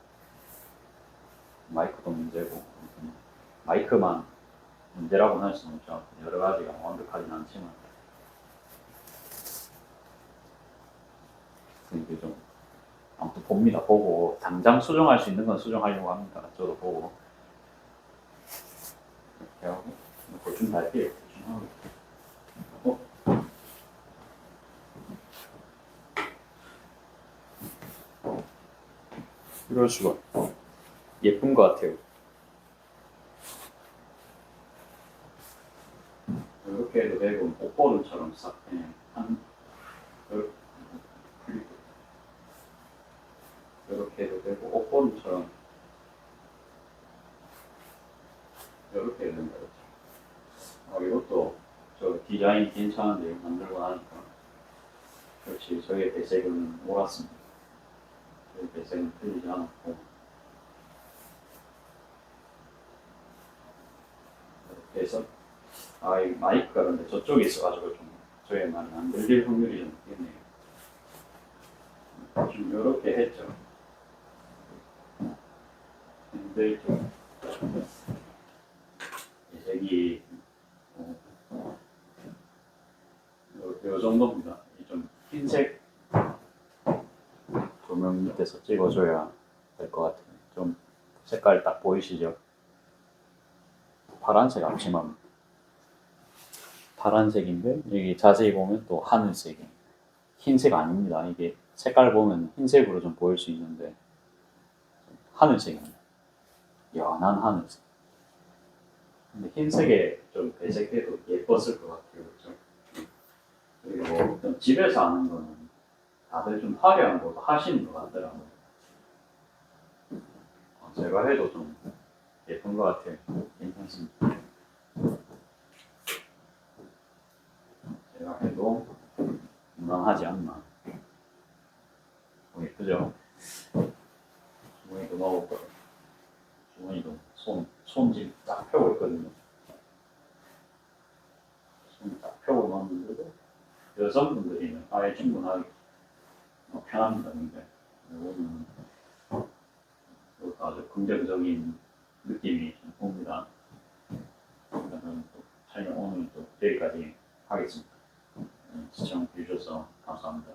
마이크도 문제고 마이크만 문제라고는 할 수는 없죠. 여러 가지가 완벽하진 않지만 이게 좀 아무튼 봅니다. 보고 당장 수정할 수 있는 건 수정하려고 합니다. 저도 보고 이렇게 하고 대충 갈게요. 대충 하고. 이럴 수가. 예쁜 것 같아요. 이렇게 해도 되고 옷보름처럼 싹 그냥 이렇게 해도 되고 옷보름처럼 이렇게 해도 된다. 이것도 저 디자인 괜찮은데 만들고 나니까 역시 저의 배색은 옳았습니다. 저의 배색은 틀리지 않았고 이렇게 해서 이 마이크가 근데 저쪽에 있어가지고 좀 저의 말이 안 들릴 확률이 좀 있겠네요. 좀 이렇게 했죠. 근데 좀 배색이 요 정도입니다. 좀 흰색 조명 밑에서 찍어줘야 될 것 같아요. 좀 색깔 딱 보이시죠? 파란색 앞치마 파란색인데 여기 자세히 보면 또 하늘색이 흰색 아닙니다. 이게 색깔 보면 흰색으로 좀 보일 수 있는데 하늘색입니다. 연한 하늘색. 근데 흰색에 좀 배색해도 예뻤을 것 같아요. 그렇죠? 그리고 좀 집에서 하는 거는 다들 좀 화려한 것도 하시는 것 같더라고요. 제가 해도 좀 예쁜 것 같아요. 괜찮습니다. 제가 해도 무난하지 않나. 예쁘죠? 주머니도 넣었고, 주머니도 손질 딱 펴고 있거든요. 손 딱 펴고 넣었는데도 여성분들이면 아예 충분하게 편합니다. 근데 이거는 아주 긍정적인 느낌이 좀 봅니다. 저는 또 촬영 오늘 또 여기까지 하겠습니다. 시청해 주셔서 감사합니다.